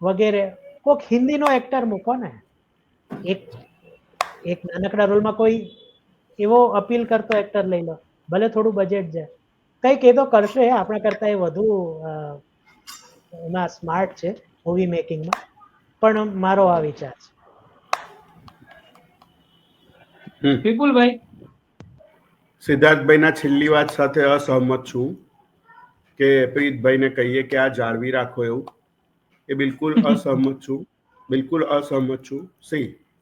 વગેરે કોઈક હિન્દીનો એક્ટર મૂકો ને, એક નાનકડા રોલમાં કોઈ એવો અપીલ કરતો એક્ટર લઈ લો, ભલે થોડું બજેટ જાય, કંઈક એ તો કરશે. આપણા કરતા એ વધુ એમાં સ્માર્ટ છે મૂવી મેકિંગમાં. પણ મારો આ વિચાર છે. વિપુલભાઈ, સિદ્ધાર્થભાઈના છેલ્લી વાત સાથે અસહમત છું કે પ્રીતભાઈને કહીએ કે આ જાળવી રાખો એવું. એ બિલકુલ અસહમત છું, બિલકુલ અસહમત છું.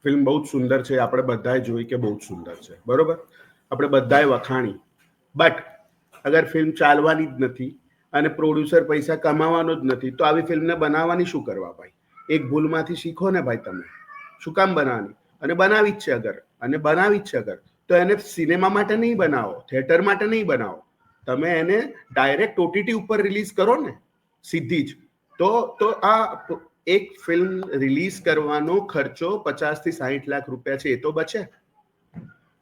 ફિલ્મ બહુ જ સુંદર છે, આપણે બધાએ જોઈ કે બહુ જ સુંદર છે, બરોબર, આપણે બધાએ વખાણી. બટ અગર ફિલ્મ ચાલવાની જ નથી અને પ્રોડ્યુસર પૈસા કમાવાનો જ નથી તો આવી ફિલ્મને બનાવવાની શું કરવા ભાઈ? એક ભૂલમાંથી શીખો ને ભાઈ, તમે શું કામ બનાવવાની? અને બનાવી જ છે અગર, અને બનાવી જ છે અગર, તો એને સિનેમા માટે નહીં બનાવો, થિયેટર માટે નહીં બનાવો, તમે એને ડાયરેક્ટ ઓટીટી ઉપર રિલીઝ કરો ને સીધી જ. તો આ એક ફિલ્મ રિલીઝ કરવાનો ખર્ચો 50 થી 60 લાખ રૂપિયા છે, એ તો બચે.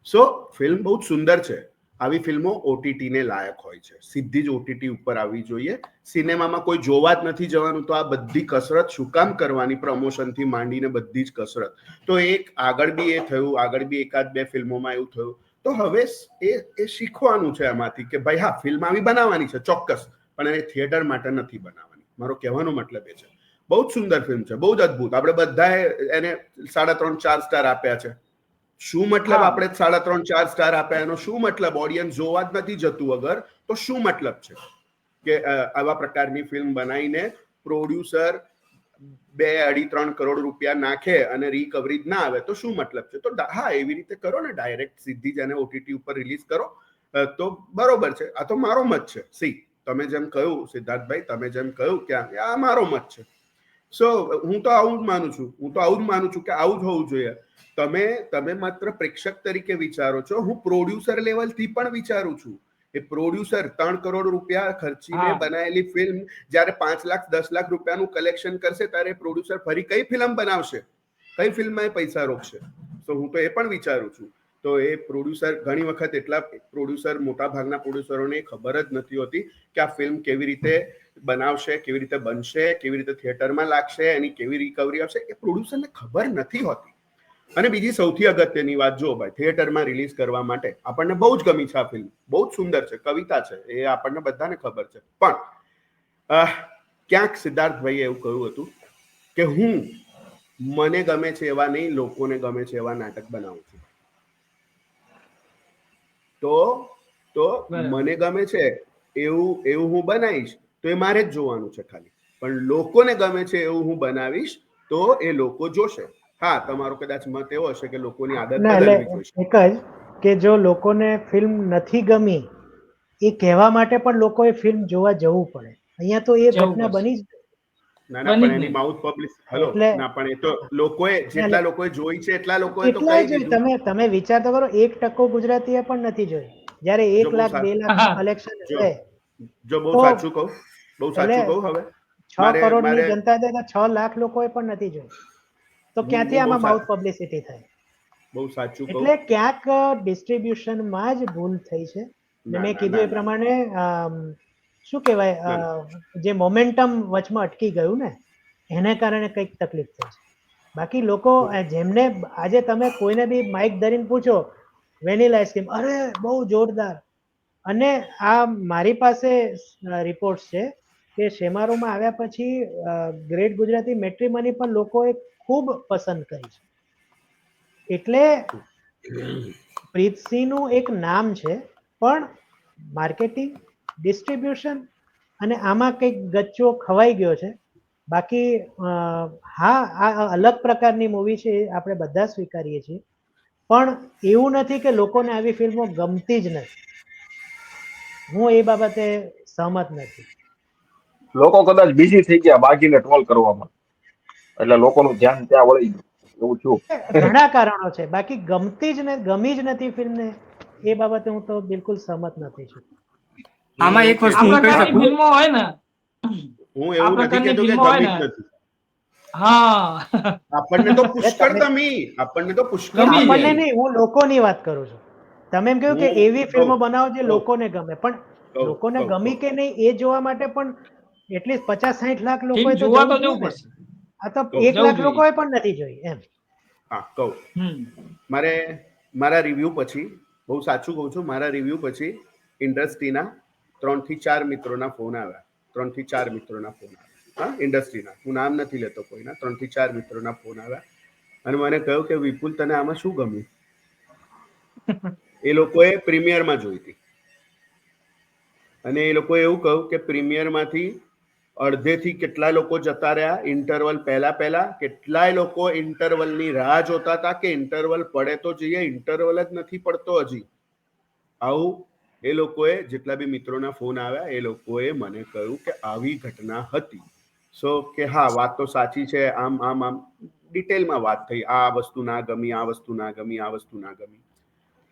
સો ફિલ્મ બહુ જ સુંદર છે. આવી ફિલ્મો ઓટીટી ને લાયક હોય છે, સીધી જ ઓટીટી ઉપર આવવી જોઈએ. સિનેમામાં કોઈ જોવા જ નથી જવાનું તો આ બધી કસરત શું કામ કરવાની? પ્રમોશનથી માંડીને બધી જ કસરત. તો એક આગળ બી એ થયું, આગળ બી 1-2 ફિલ્મોમાં એવું થયું. તો હવે એ શીખવાનું છે એમાંથી કે ભાઈ હા, ફિલ્મ આવી બનાવવાની છે ચોક્કસ, પણ એ થિયેટર માટે નથી બનાવવાની. મારો કહેવાનો મતલબ એ છે. બહુ જ સુંદર ફિલ્મ છે, બહુ જ અદભુત. આપણે બધાએ એને 3.5-4 સ્ટાર આપ્યા છે. શું મતલબ આપણે 3.5-4 સ્ટાર આપ્યા એનો શું મતલબ? ઓડિયન્સ જોવા જ નથી જતું અગર તો શું મતલબ છે કે આવા પ્રકારની ફિલ્મ બનાવીને પ્રોડ્યુસર 2-2.5-3 કરોડ રૂપિયા નાખે અને રિકવરી જ ના આવે તો શું મતલબ છે? તો હા, એવી રીતે કરો ને, ડાયરેક્ટ સીધી જ એને OTT ઉપર રિલીઝ કરો તો બરોબર છે. આ તો મારો મત છે. સી, તમે જેમ કહ્યું સિદ્ધાર્થભાઈ, તમે જેમ કહ્યું કે આ મારો મત છે. સો હું તો આવું જ માનું છું કે આવું જ હોવું જોઈએ. તમે માત્ર પ્રેક્ષક તરીકે વિચારો છો, હું પ્રોડ્યુસર લેવલથી પણ વિચારું છું. એ પ્રોડ્યુસર 3 કરોડ રૂપિયા ખર્ચીને બનાવેલી ફિલ્મ જ્યારે 5 લાખ 10 લાખ રૂપિયાનું કલેક્શન કરશે ત્યારે પ્રોડ્યુસર ફરી કઈ ફિલ્મ બનાવશે? કઈ ફિલ્મમાં એ પૈસા રોકશે? તો હું તો એ પણ વિચારું છું. તો એ પ્રોડ્યુસર ઘણી વખત એટલા પ્રોડ્યુસર, મોટા ભાગના પ્રોડ્યુસરોને ખબર જ નથી હોતી કે આ ફિલ્મ કેવી રીતે બનાવશે, કેવી રીતે બનશે, કેવી રીતે થિયેટરમાં લાગશે, એની કેવી રિકવરી આવશે, એ પ્રોડ્યુસરને ખબર નથી હોતી. અને બીજી સૌથી અગત્યની વાત, જો ભાઈ, થિયેટરમાં રિલીઝ કરવા માટે આપણને બહુ જ ગમી છે આ ફિલ્મ, બહુ જ સુંદર છે, કવિતા છે, એ આપણને બધાને ખબર છે. પણ ક્યાંક સિદ્ધાર્થભાઈએ એવું કહ્યું હતું કે મને ગમે છે એવા નહીં, લોકોને ગમે છે એવા નાટક બનાવું છું. તો મને ગમે છે એવું હું બનાવીશ તો એ મારે જ જોવાનું છે ખાલી. પણ લોકોને ગમે છે એવું હું બનાવીશ તો એ લોકો જોશે. હા, તમારો કદાચ મત એવો હશે કે લોકોની આદત બદલવી જોઈશે. એક જ કે જો લોકોને ફિલ્મ નથી ગમી એ કહેવા માટે પણ લોકોએ ફિલ્મ જોવા જવું પડે. અહીંયા તો એ ઘટના બની જ ના, પણ એની માઉથ પબ્લિસિટી, હલો, ના, પણ એ તો લોકોએ, જેટલા લોકોએ જોઈ છે એટલા લોકોએ તો કહી દીધું. તમે વિચાર તો કરો, 1% ગુજરાતીએ પણ નથી જોઈ. જ્યારે 1 લાખ 2 લાખ કલેક્શન છે, જો બહુ સાચું કહું હવે 6 કરોડની જનતા છે તો 6 લાખ લોકોએ પણ નથી જોઈ. તો ક્યાંથી આમાં માઉથ પબ્લિસિટી થાય? બહુ સાચું કહું. એટલે ક્યાંક ડિસ્ટ્રીબ્યુશનમાં જ ભૂલ થઈ છે. મેં કીધું એ પ્રમાણે શું કહેવાય, જે મોમેન્ટમ વચમાં અટકી ગયું ને, એને કારણે કંઈક તકલીફ થઈ છે. બાકી લોકો જેમને આજે તમે કોઈને બી માઇક ધરીને પૂછો વેનીલા આઈસ્ક્રીમ, અરે બહુ જોરદાર. અને આ મારી પાસે રિપોર્ટ્સ છે કે શેમારોમાં આવ્યા પછી ગ્રેટ ગુજરાતી મેટ્રીમની પણ લોકોએ ખૂબ પસંદ કરી છે. એટલે પ્રીતસિંહનું એક નામ છે, પણ માર્કેટિંગ, ડિસ્ટ્રીબ્યુશન અને આમાં કંઈક ગચ્ચો ખવાઈ ગયો છે. બાકી હા, આ અલગ પ્રકારની મૂવી છે, આપણે બધા સ્વીકારીએ છીએ. પણ એવું નથી કે લોકોને આવી ફિલ્મો ગમતી જ નથી. હું એ બાબતે સહમત નથી. લોકો કદાચ બિઝી થઈ ગયા બાકીને ટ્રોલ કરવામાં, એટલે લોકોનું ધ્યાન ત્યાં વળી ગયું, એવું છું. ઘણા કારણો છે, બાકી ગમી જ નથી ફિલ્મને, એ બાબતે હું તો બિલકુલ સહમત નથી છું. આમાં એક વસ્તુ આ પ્રકારની ફિલ્મો હોય ને, હું એવું નથી કહેતો કે ગમી જ નથી. હા, આપણને તો પુષ્કળ ગમી, આપણને નહીં, હું લોકોની વાત કરું છું. તમે એમ કહ્યું કે એવી ફિલ્મો બનાવો જે લોકોને ગમે, પણ લોકોને ગમી કે નહીં એ જોવા માટે પણ એટલીસ્ટ 50-60 લાખ લોકોએ તો જવું પડશે. આ તો 1 લાખ લોકોએ પણ નથી જોઈ એમ. હા, કહું, મારા રિવ્યુ પછી, બહુ સાચું કહું છું, મારા રિવ્યુ પછી ઇન્ડસ્ટ્રીના 3 થી 4 મિત્રોના ફોન આવ્યા. 3 થી 4 મિત્રોના ફોન આવ્યા. હા, ઇન્ડસ્ટ્રીના, હું નામ નથી લેતો કોઈના, 3 થી 4 મિત્રોના ફોન આવ્યા અને મને કહ્યું કે વિપુલ, તને આમાં શું ગમ્યું? એ લોકોએ પ્રીમિયરમાં જોઈ હતી અને એ લોકોએ એવું કહ્યું કે પ્રીમિયરમાંથી અડધેથી કેટલા લોકો જતા રહ્યા ઇન્ટરવલ પહેલા, કેટલાય લોકો ઇન્ટરવલની રાહ જોતા હતા કે ઇન્ટરવલ પડે તો જઈએ, ઇન્ટરવલ જ નથી પડતો હજી. આવું એ લોકોએ, જેટલા બી મિત્રોના ફોન આવ્યા એ લોકોએ મને કહ્યું કે આવી ઘટના હતી. સો કે હા, વાત તો સાચી છે, આમ ડિટેલમાં વાત થઈ, આ વસ્તુ ના ગમી, આ વસ્તુ ના ગમી, આ વસ્તુ ના ગમી.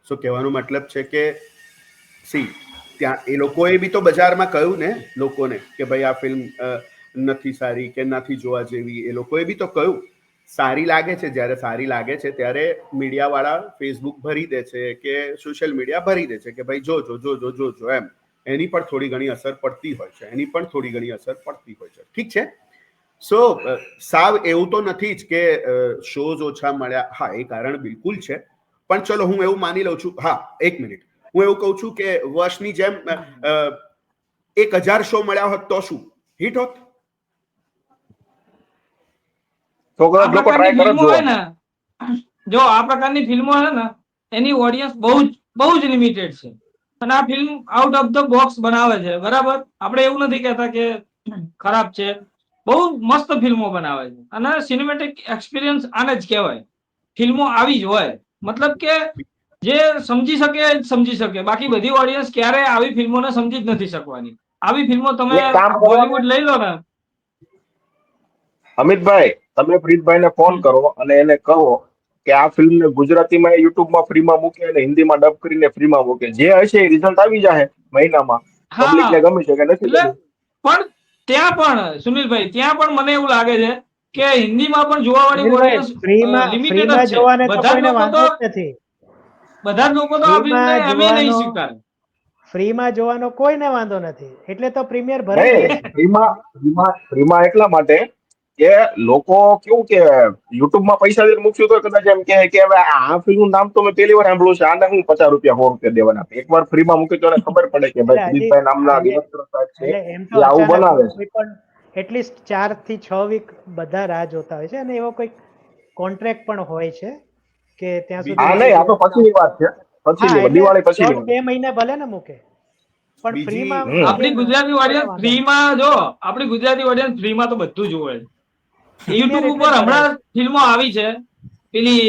સો કહેવાનો મતલબ છે કે ત્યાં એ લોકોએ બી તો બજારમાં કહ્યું ને લોકોને કે ભાઈ આ ફિલ્મ નથી સારી કે નથી જોવા જેવી. એ લોકોએ બી તો કહ્યું. સારી લાગે છે, જ્યારે સારી લાગે છે ત્યારે મીડિયા વાળા ફેસબુક ભરી દે છે કે સોશિયલ મીડિયા ભરી દે છે કે ભાઈ જોજો એમ. એની પણ થોડી ઘણી અસર પડતી હોય છે. ઠીક છે. સો સાવ એવું તો નથી જ કે શોઝ ઓછા મળ્યા. હા, એ કારણ બિલકુલ છે, પણ ચલો હું એવું માની લઉં છું. હા, 1 મિનિટ, હું એવું કહું છું કે વર્ષની જેમ 1000 શો મળ્યા હોત તો શું હિટ હોત? તો આ કદાચ લોકો ટ્રાય પ્રકારની કરે ફિલ્મો હોય જોવા. ને, જો આ પ્રકારની ફિલ્મો છે ને, એની ઓડિયન્સ બહુ જ લિમિટેડ છે. અને આ film out of the box બનાવે છે, બરાબર. આપણે એવું નથી કહેતા કે ખરાબ છે, બહુ મસ્ત ફિલ્મો બનાવે છે. અને સિનેમેટિક એક્સપિરિયન્સ આને જ કહેવાય. ફિલ્મો આવી જ હોય, મતલબ કે જે સમજી શકે એ જ સમજી શકે, બાકી બધી ઓડિયન્સ ક્યારે આવી ફિલ્મોને સમજી જ નથી શકવાની. આવી ફિલ્મો તમે એક કામ કરો ને, બોલિવૂડ લઈ લો ને. અમિતભાઈ, તમે પ્રીતભાઈને ફોન કરો અને એને કહો કે આ ફિલ્મને ગુજરાતીમાં યુટ્યુબમાં ફ્રીમાં મૂકે અને હિન્દીમાં ડબ કરીને ફ્રીમાં મૂકે. જે હશે એ રિઝલ્ટ આવી જાય મહિનામાં. હા, પબ્લિકને ગમી છે કે નથી એટલે ગમી. પણ ત્યાં પણ સુનિલભાઈ, ત્યાં પણ મને એવું લાગે છે કે હિન્દીમાં પણ જોવાવાળી સુનિલભાઈ, ઓડિયન્સ ફ્રીમાં લિમિટેડ જ ફ્રીમાં છે. જોવાને તો બધા જ કોઈને લોકો વાંધો જ નથી. આ ફિલ્મને ફ્રીમાં એમે નહીં જોવાનો સ્વીકારે. ફ્રીમાં જોવાનો કોઈને વાંધો નથી, એટલે તો પ્રીમિયર ભરાઈ નહીં, જાય છે. ફ્રીમાં એટલા માટે કે લોકો કેવું કે યુટ્યુબમાં પૈસા દઈને મૂકશું તો કદાચ એમ કહે કે હવે આ ફિલ્મનું નામ તો મેં પહેલી વાર સાંભળ્યું છે, આને હું 50 રૂપિયા 100 રૂપિયા દેવાના. એકવાર ફ્રીમાં મૂકી તો એને ખબર પડે કે ભાઈ એટલે હજી પ્રીતભાઈ નામના એટલે ડિરેક્ટર સાહેબ છે એટલે એમ તો એ આવું અચાનક બનાવે છે. કોઈ પણ એટલીસ્ટ 4 થી 6 વીક બધા રાહ જોતા હોય છે, અને એવો કોઈ કોન્ટ્રાક્ટ પણ હોય છે કે ત્યાં સુધી આ એક નહીં, આ તો દિવસ પછીની વાત છે. હા, એટલે દિવાળી પછીની દોઢ વાત. 2 મહિને ભલે ને મૂકે, પણ બીજી ફ્રીમાં હમ. મૂકે આપણી ને ગુજરાતી કોઈને ઓડિયન્સ વાંધો નથી. ફ્રીમાં જો આપણી ગુજરાતી ઓડિયન્સ ફ્રીમાં તો બધું જોવે છે. પ્રીમિયર યુટ્યુબ એટલે ઉપર જ ભરાય હમણાં ફિલ્મો આવી છે, પેલી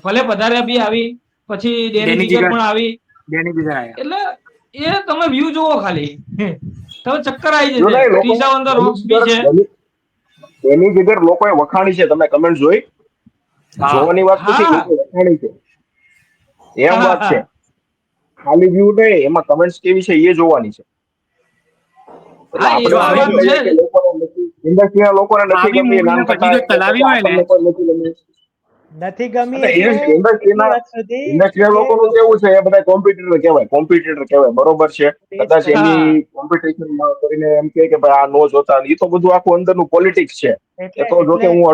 ભલે પધાર્યા બી આવી, પછી ડેની ડેની જીગર જીગર પણ આવી. ડેની જીગર આયા. એટલે એ તમે વ્યૂ જોવો ખાલી, તમે ચક્કર આવી જો જશે. નહીં, લોકો ત્રિષા ઓન ધ રોક્સ બી છે. એની જગ્યાએ લોકોએ વખાણી છે, તમે કમેન્ટ જોઈ? હા, જોવાની વાત નથી, હા, લોકો વખાણી છે. એમ હા, વાત હા. છે. ખાલી વ્યૂ નહીં, એમાં કમેન્ટ્સ કેવી છે એ જોવાની છે. એટલે હા, એ આપણે જો તો એમ આવી ના વાત છે કહીએ કે જ. લોકોને નથી, ઇન્ડસ્ટ્રીના લોકોને નથી આવી ગમી, મૂવીને પછી નાનકટા જો એટલે ચલાવી પછી હોય ને, આપણને પણ નથી ગમી. નથી ગમી અને એટલે એટલી ઇન્ડસ્ટ્રીના હદ સુધી ઇન્ડસ્ટ્રીના કે લોકોનું કેવું છે, એ બધા કોમ્પિટિટર કહેવાય, બરોબર છે. કદાચ એટલે એની હા, કોમ્પિટિશન કરીને એમ કે ભાઈ આ નો જોતા, એ તો બધું આખું અંદરનું પોલિટિક્સ છે. એ એટલે તો જો કે એટલે હું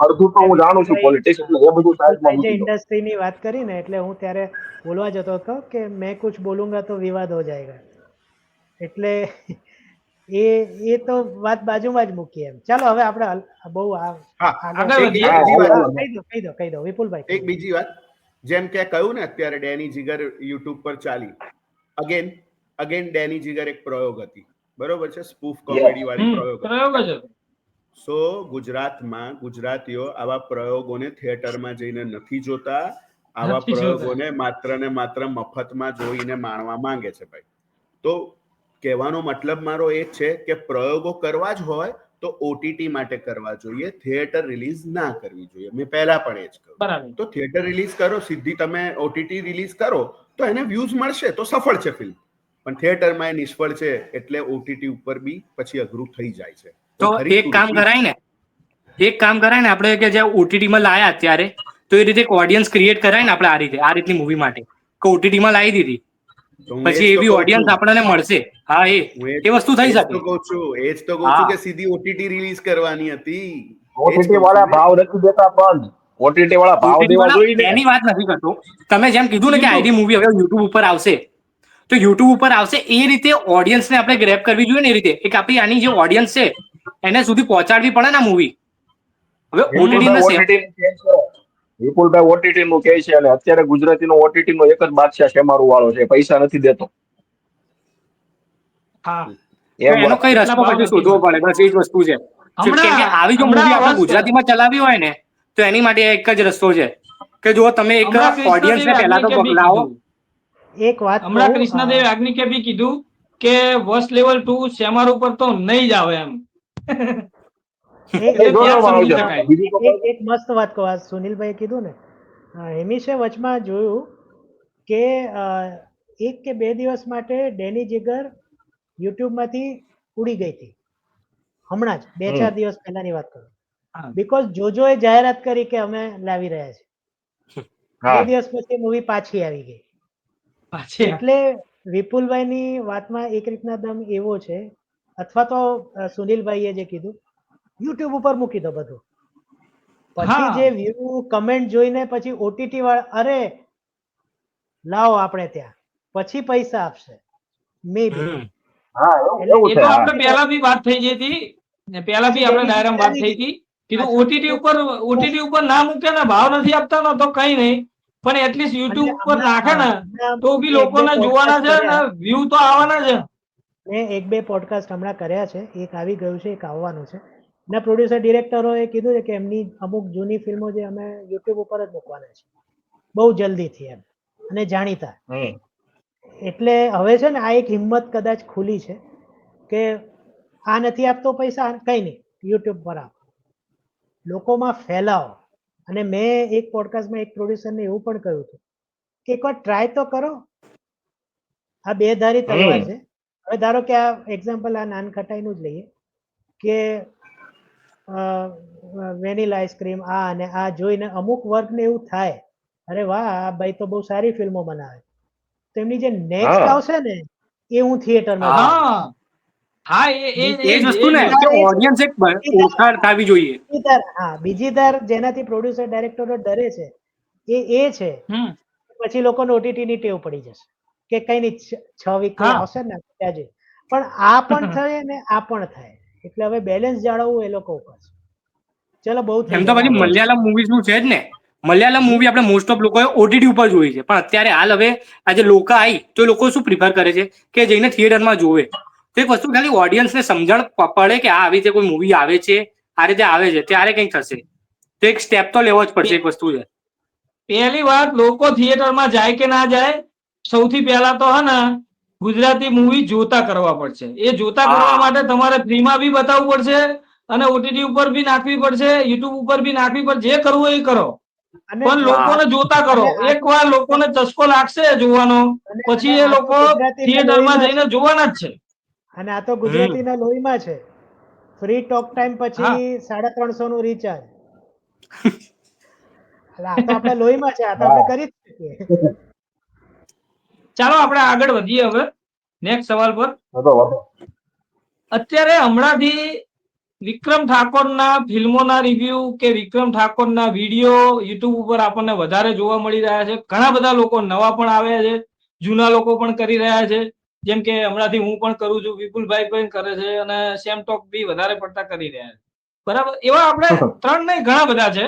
અડધું તો એટલે હું જાણું છું પોલિટિક્સ, એટલે એ બધું સાઈડમાં વિપુલભાઈ જે મૂકી દો. ઇન્ડસ્ટ્રીની વાત કરી ને, એટલે હું ત્યારે બોલવા જતો હતો કે મેં કુછ બોલુંગા તો વિવાદ હો જાયગા. એટલે એ તો વાત બાજુમાં જ મૂકી એમ. ચાલો હવે આપણે બહુ હા, આગળ આગળ એક વધીએ. હા, બીજી હાલો, વાત, હાલો. કહી દો વિપુલભાઈ, કહી એક દો. બીજી વાત, જેમ કે કહ્યું ને અત્યારે ડેની જીગર યુટ્યુબ પર ચાલી, અગેન અગેન ડેની જીગર એક પ્રયોગ હતી, બરોબર છે, સ્પૂફ Yes. કોમેડી વાળી પ્રયોગ હતી. પ્રયોગ જ હતો. સો ગુજરાતમાં ગુજરાતીઓ આવા પ્રયોગોને થિયેટરમાં જઈને નથી જોતા. આવા નથી જોતા. પ્રયોગોને માત્ર ને માત્ર મફતમાં જોઈને માણવા માંગે છે ભાઈ. તો કહેવાનો મતલબ મારો એ છે કે પ્રયોગો કરવા જ હોય તો ઓટીટી માટે કરવા જોઈએ, થિયેટર રિલીઝ ના કરવી જોઈએ. મેં પહેલા પણ એ જ કહ્યું. બરાબર. તો થિયેટર રિલીઝ કરો, સીધી તમે ઓટીટી રિલીઝ કરો તો એને વ્યૂઝ મળશે, તો સફળ છે ફિલ્મ. પણ થિયેટરમાં એ નિષ્ફળ છે, એટલે ઓટીટી ઉપર બી પછી અઘરું થઈ જાય છે. તો કોઈ એક ખરીદતું કામ નથી. કરાય ને, આપણે કે જે ઓટીટીમાં લાયા અત્યારે, તો એ રીતે એક ઓડિયન્સ ક્રિએટ કરાય ને આપણે આ રીતની મૂવી માટે, કે ઓટીટીમાં લાવી દીધી, તો હું એ પછી જ તો એવી કહું ઓડિયન્સ છું, આપણને મળશે. હા, હું એ વસ્તુ થઈ શકે. એ જ તો કહું છું હા, કે સીધી ઓટીટી રિલીઝ કરવાની હતી. એ જ ઓટીટી કહું છું વાળા ને. ભાવ નથી દેતા, પણ ઓટીટી વાળા ભાવ ઓટીટી દેવા જોઈએ વાળા ને. એની વાત નથી કરતો. તમે જેમ કીધું ને કે યુટ્યુબ. આઈડી મૂવી હવે યુટ્યુબ ઉપર આવશે, તો યુટ્યુબ ઉપર આવશે એ રીતે ઓડિયન્સને આપણે ગ્રેપ કરવી જોઈએ ને, એ રીતે એક આપણી આની જે ઓડિયન્સ છે એને સુધી પહોંચાડવી પડે ને મૂવી. હવે ઓટીટી વિપુલભાઈ ને ઓટીટી નું કહે છે, વિપુલભાઈ ઓટીટી નું કહે છે, અને અત્યારે ગુજરાતીનો ઓટીટી નો એક જ બાદશાહ શેમારૂ વાળો છે, પૈસા નથી દેતો. હા, એમ એનો વાત કઈ છે. એટલા રસ્તો ભાવ પછી નથી શોધવો પડે, મળતા. બસ એ જ વસ્તુ છે. કેમ કે આવી જો મૂવી આપણે ગુજરાતીમાં ચલાવી હોય ને, તો એની માટે એક જ રસ્તો છે કે જો તમે એક હમણાં કૃષ્ણદેવ ઓડિયન્સને પહેલા તો યાજ્ઞિકે બી લાવો. કીધું. એક વાત હમણાં કહું, કૃષ્ણદેવ યાજ્ઞિકે બી કીધું કે વર્ષ લેવલ 2 શેમાર ઉપર તો નહીં જ આવે એમ. એટલે ત્યાં જ જોવામાં સમજી આવશે. શકાય. બીજું તો એક એક મસ્ત વાત કહું, આ સુનિલભાઈ કીધું ને, હેમીશે વચમાં જોયું કે એક કે 2 દિવસ માટે ડેની જીગર યુટ્યુબમાંથી ઉડી ગઈ હતી. હમણાં જ 2-4 દિવસ પહેલાની વાત કરું. હા. બીકોઝ જોજોએ જાહેરાત કરી કે અમે લાવી રહ્યા છીએ. 2 હા, દિવસ પછી મૂવી પાછી આવી ગઈ. પાછી એટલે વિપુલભાઈની વાતમાં એક રીતના દમ એવો છે, અથવા તો સુનિલભાઈએ જે કીધું, યુટ્યુબ ઉપર મૂકી દો બધું. પછી જે હા, વ્યૂ કમેન્ટ જોઈને પછી ઓટીટી વાળા અરે લાવો આપણે ત્યાં, પછી પૈસા આપશે મે બી. હા, એટલે એવું એ છે. તો હા, આપણે પહેલા બી વાત થઈ ગઈ હતી ને, પહેલા બી પછી આપણે ડેની ડાયરામાં જીગર વાત આવી થઈ ગઈ. હતી કીધું ઓટીટી ઉપર ના મૂકે ને ભાવ નથી આપતા ને તો કઈ નહીં, પણ એટલીસ્ટ યુટ્યુબ ઉપર નાખે ને તો બી લોકોને જોવાના છે ને વ્યૂ તો આવવાના છે. મેં 1-2 પોડકાસ્ટ હમણાં કર્યા છે, એક આવી ગયું છે, એક આવવાનું છે. ના પ્રોડ્યુસર ડિરેક્ટરોએ કીધું છે કે એમની અમુક જૂની ફિલ્મો જે અમે યુટ્યુબ ઉપર જ મૂકવાના છે બહુ જલ્દીથી એમ, અને જાણીતા. એટલે હવે છે ને આ એક હિંમત કદાચ ખુલી છે કે આ નથી આપતો પૈસા, કઈ નહીં, યુટ્યુબ પર આપો, લોકોમાં ફેલાવો. અને મેં એક પોડકાસ્ટમાં એક પ્રોડ્યુસરને એવું પણ કહ્યું હતું કે એકવાર ટ્રાય તો કરો. આ બે ધારી તલવાર છે. હવે ધારો કે આ એક્ઝામ્પલ આ નાનખટાઈનું જ લઈએ કે વેનીલા આઈસ્ક્રીમ આ અને આ જોઈને અમુક વર્ગને એવું થાય, અરે વાહ આ ભાઈ તો બહુ સારી ફિલ્મો બનાવે, તો એમની જે નેક્સ્ટ આવશે ને એ હું થિયેટરમાં હા હા એ જ વસ્તુ ને કે ઓડિયન્સ એક ઓળખાણ થવી જોઈએ. બીજી ધાર જેનાથી પ્રોડ્યુસર ડાયરેક્ટરો ડરે છે એ છે પછી લોકોને ઓટીટી ની ટેવ પડી જશે કે કઈ નહીં 6 વીક આવશે ને ત્યાં જઈ, પણ આ પણ થાય ને આ પણ થાય, એટલે હવે બેલેન્સ જાળવવું એ લોકો ઉપર છે. ચલો બહુ થઈ એમ તો પછી મલયાલમ મૂવીઝ નું છે જ ને, મલયાલમ મૂવી આપણે મોસ્ટ ઓફ લોકોએ ઓટીટી ઉપર જોઈ છે, પણ અત્યારે હાલ હવે આજે લોકો આવી તો લોકો શું પ્રિફર કરે છે કે જઈને થિયેટરમાં જોવે. તો એક વસ્તુ ખાલી ઓડિયન્સને સમજણ પડે કે આવી રીતે કોઈ મૂવી આવે છે, આ રીતે આવે છે, ત્યારે કંઈક થશે. તો એક સ્ટેપ તો લેવો જ પડશે, એક વસ્તુ છે. પહેલી વાત, લોકો થિયેટરમાં જાય કે ના જાય, સૌથી પહેલા તો હે ને ગુજરાતી મૂવી જોતા કરવા પડશે. એ જોતા કરવા માટે તમારે ફ્રીમાં બી બતાવવું પડશે અને ઓટીટી ઉપર બી નાખવી પડશે, યુટ્યુબ ઉપર બી નાખવી પડશે, જે કરવું એ કરો, પણ લોકોને જોતા કરો. એકવાર લોકોને ચસ્કો લાગશે જોવાનો, પછી એ લોકો થિયેટરમાં જઈને જોવાના જ છે. અને આ તો ગુજરાતીના લોહીમાં છે. ફ્રી ટોક ટાઈમ પછી 350 નું રિચાર્જ, આ તો આપણે લોહીમાં છે, આ તો આપણે કરી જ શકીએ. ચાલો આપણે આગળ વધીએ હવે નેક્સ્ટ સવાલ પર. અત્યારે હમણાંથી વિક્રમ ઠાકોરના ફિલ્મોના રિવ્યુ કે વિક્રમ ઠાકોરના વિડીયો યુટ્યુબ ઉપર આપણને વધારે જોવા મળી રહ્યા છે. ઘણા બધા લોકો નવા પણ આવ્યા છે, જૂના લોકો પણ કરી રહ્યા છે. જેમ કે હમણાંથી હું પણ કરું છું, વિપુલભાઈ પણ કરે છે અને સેમ ટોક બી વધારે પડતા કરી રહ્યા છે. બરાબર, એવા આપણે 3 નહીં ઘણા બધા છે,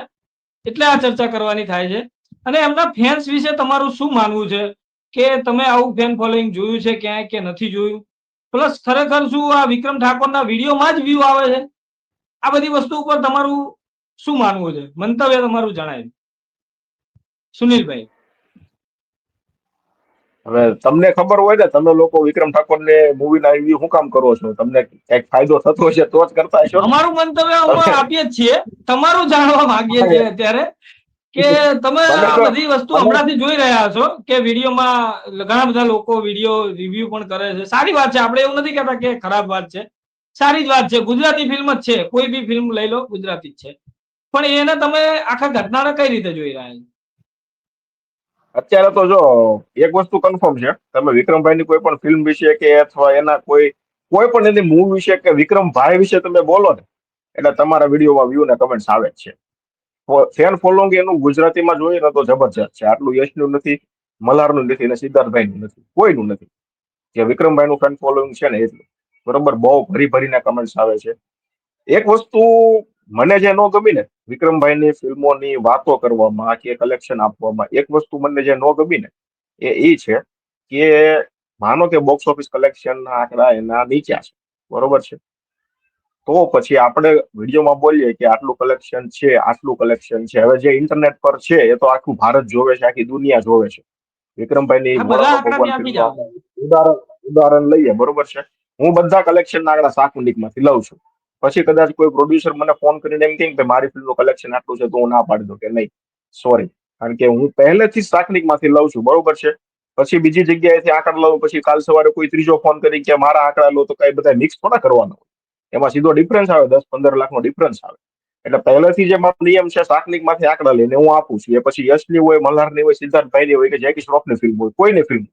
એટલે આ ચર્ચા કરવાની થાય છે. અને એમના ફેન્સ વિશે તમારું શું માનવું છે કે તમે આવું ફેન ફોલોઈંગ જોયું છે ક્યાંય કે નથી જોયું? પ્લસ ખરેખર શું આ વિક્રમ ઠાકોરના વિડીયોમાં જ વ્યૂ આવે છે? આ બધી વસ્તુ ઉપર તમારું શું માનવું છે? મંતવ્ય તમારું જણાવ્યું, સુનિલભાઈ. હવે તમને ખબર હોય ને, તમે લોકો વિક્રમ ઠાકોરને મૂવીના રિવ્યુ શું કામ કરો છો? તમને કઈક ફાયદો થતો હશે તો જ કરતા હશો. અમારું મંતવ્ય અમે આપીએ જ છીએ, તમારું જાણવા માંગીએ છીએ અત્યારે કે તમે આ બધી વસ્તુ હમણાંથી જોઈ રહ્યા છો કે વિડીયોમાં ઘણા બધા લોકો વિડીયો રિવ્યુ પણ કરે છે. સારી વાત છે, આપણે એવું નથી કહેતા કે ખરાબ વાત છે, સારી જ વાત છે. ગુજરાતી ફિલ્મ જ છે, કોઈ બી ફિલ્મ લઈ લો ગુજરાતી જ છે, પણ એને તમે આખા ઘટનાને કઈ રીતે જોઈ રહ્યા છો? અત્યારે તો જો એક વસ્તુ કન્ફર્મ છે, તમે વિક્રમભાઈની કોઈ પણ ફિલ્મ વિશે કે અથવા એના કોઈ પણ એની મૂવી વિશે કે વિક્રમભાઈ વિશે તમે બોલો ને, એટલે તમારા વિડીયોમાં વ્યૂ ને કમેન્ટ્સ આવે જ છે. ફેન ફોલોઈંગ એનું ગુજરાતીમાં જોઈએ ને તો જબરજસ્ત છે. આટલું યશનું નથી, મલ્હારનું નથી અને સિદ્ધાર્થભાઈનું નથી, કોઈનું નથી. જે વિક્રમભાઈનું ફેન ફોલોઈંગ છે ને એટલું બરોબર, બહુ ભરી કમેન્ટ્સ આવે છે. એક વસ્તુ મને જે ન ગમી ને વિક્રમભાઈની ફિલ્મોની વાતો કરવામાં કે કલેક્શન આપવામાં, એક વસ્તુ મને જે ન ગમી ને એ છે કે માનો કે બોક્સ ઓફિસ કલેક્શનના આંકડા એના નીચા છે, બરોબર છે, તો પછી આપણે વિડીયોમાં બોલીએ કે આટલું કલેક્શન છે, આટલું કલેક્શન છે. હવે જે ઇન્ટરનેટ પર છે એ તો આખું ભારત જોવે છે, આખી દુનિયા જોવે છે. વિક્રમભાઈની મોરાનો ભગવાન ફિલ્મ ઉદાહરણ લઈએ, બરોબર છે, હું બધા કલેક્શનના આંકડા સાકુંડિકમાંથી લઉં છું. પછી કદાચ કોઈ પ્રોડ્યુસર મને ફોન કરીને એમ કહે કે મારી ફિલ્મનું કલેક્શન આટલું છે, તો હું ના પાડી દઉં કે નહીં, સોરી, કારણ કે હું પહેલેથી સાકનિકમાંથી લઉં છું, બરોબર છે. પછી બીજી જગ્યાએથી આંકડા લઉં, પછી કાલ સવારે કોઈ ત્રીજો ફોન કરી કે મારા આંકડા લો, તો કઈ બધા મિક્સ થોડા કરવાનો, એમાં સીધો ડિફરન્સ આવે, 10-15 લાખનો ડિફરન્સ આવે. એટલે પહેલેથી જે મારો નિયમ છે, સાકનિકમાંથી આંકડા લઈને હું આપું છું. એ પછી યશની હોય, મલ્હારની હોય, સિદ્ધાર્થભાઈની હોય કે જેકી શ્રોફની ફિલ્મ હોય, કોઈની ફિલ્મ,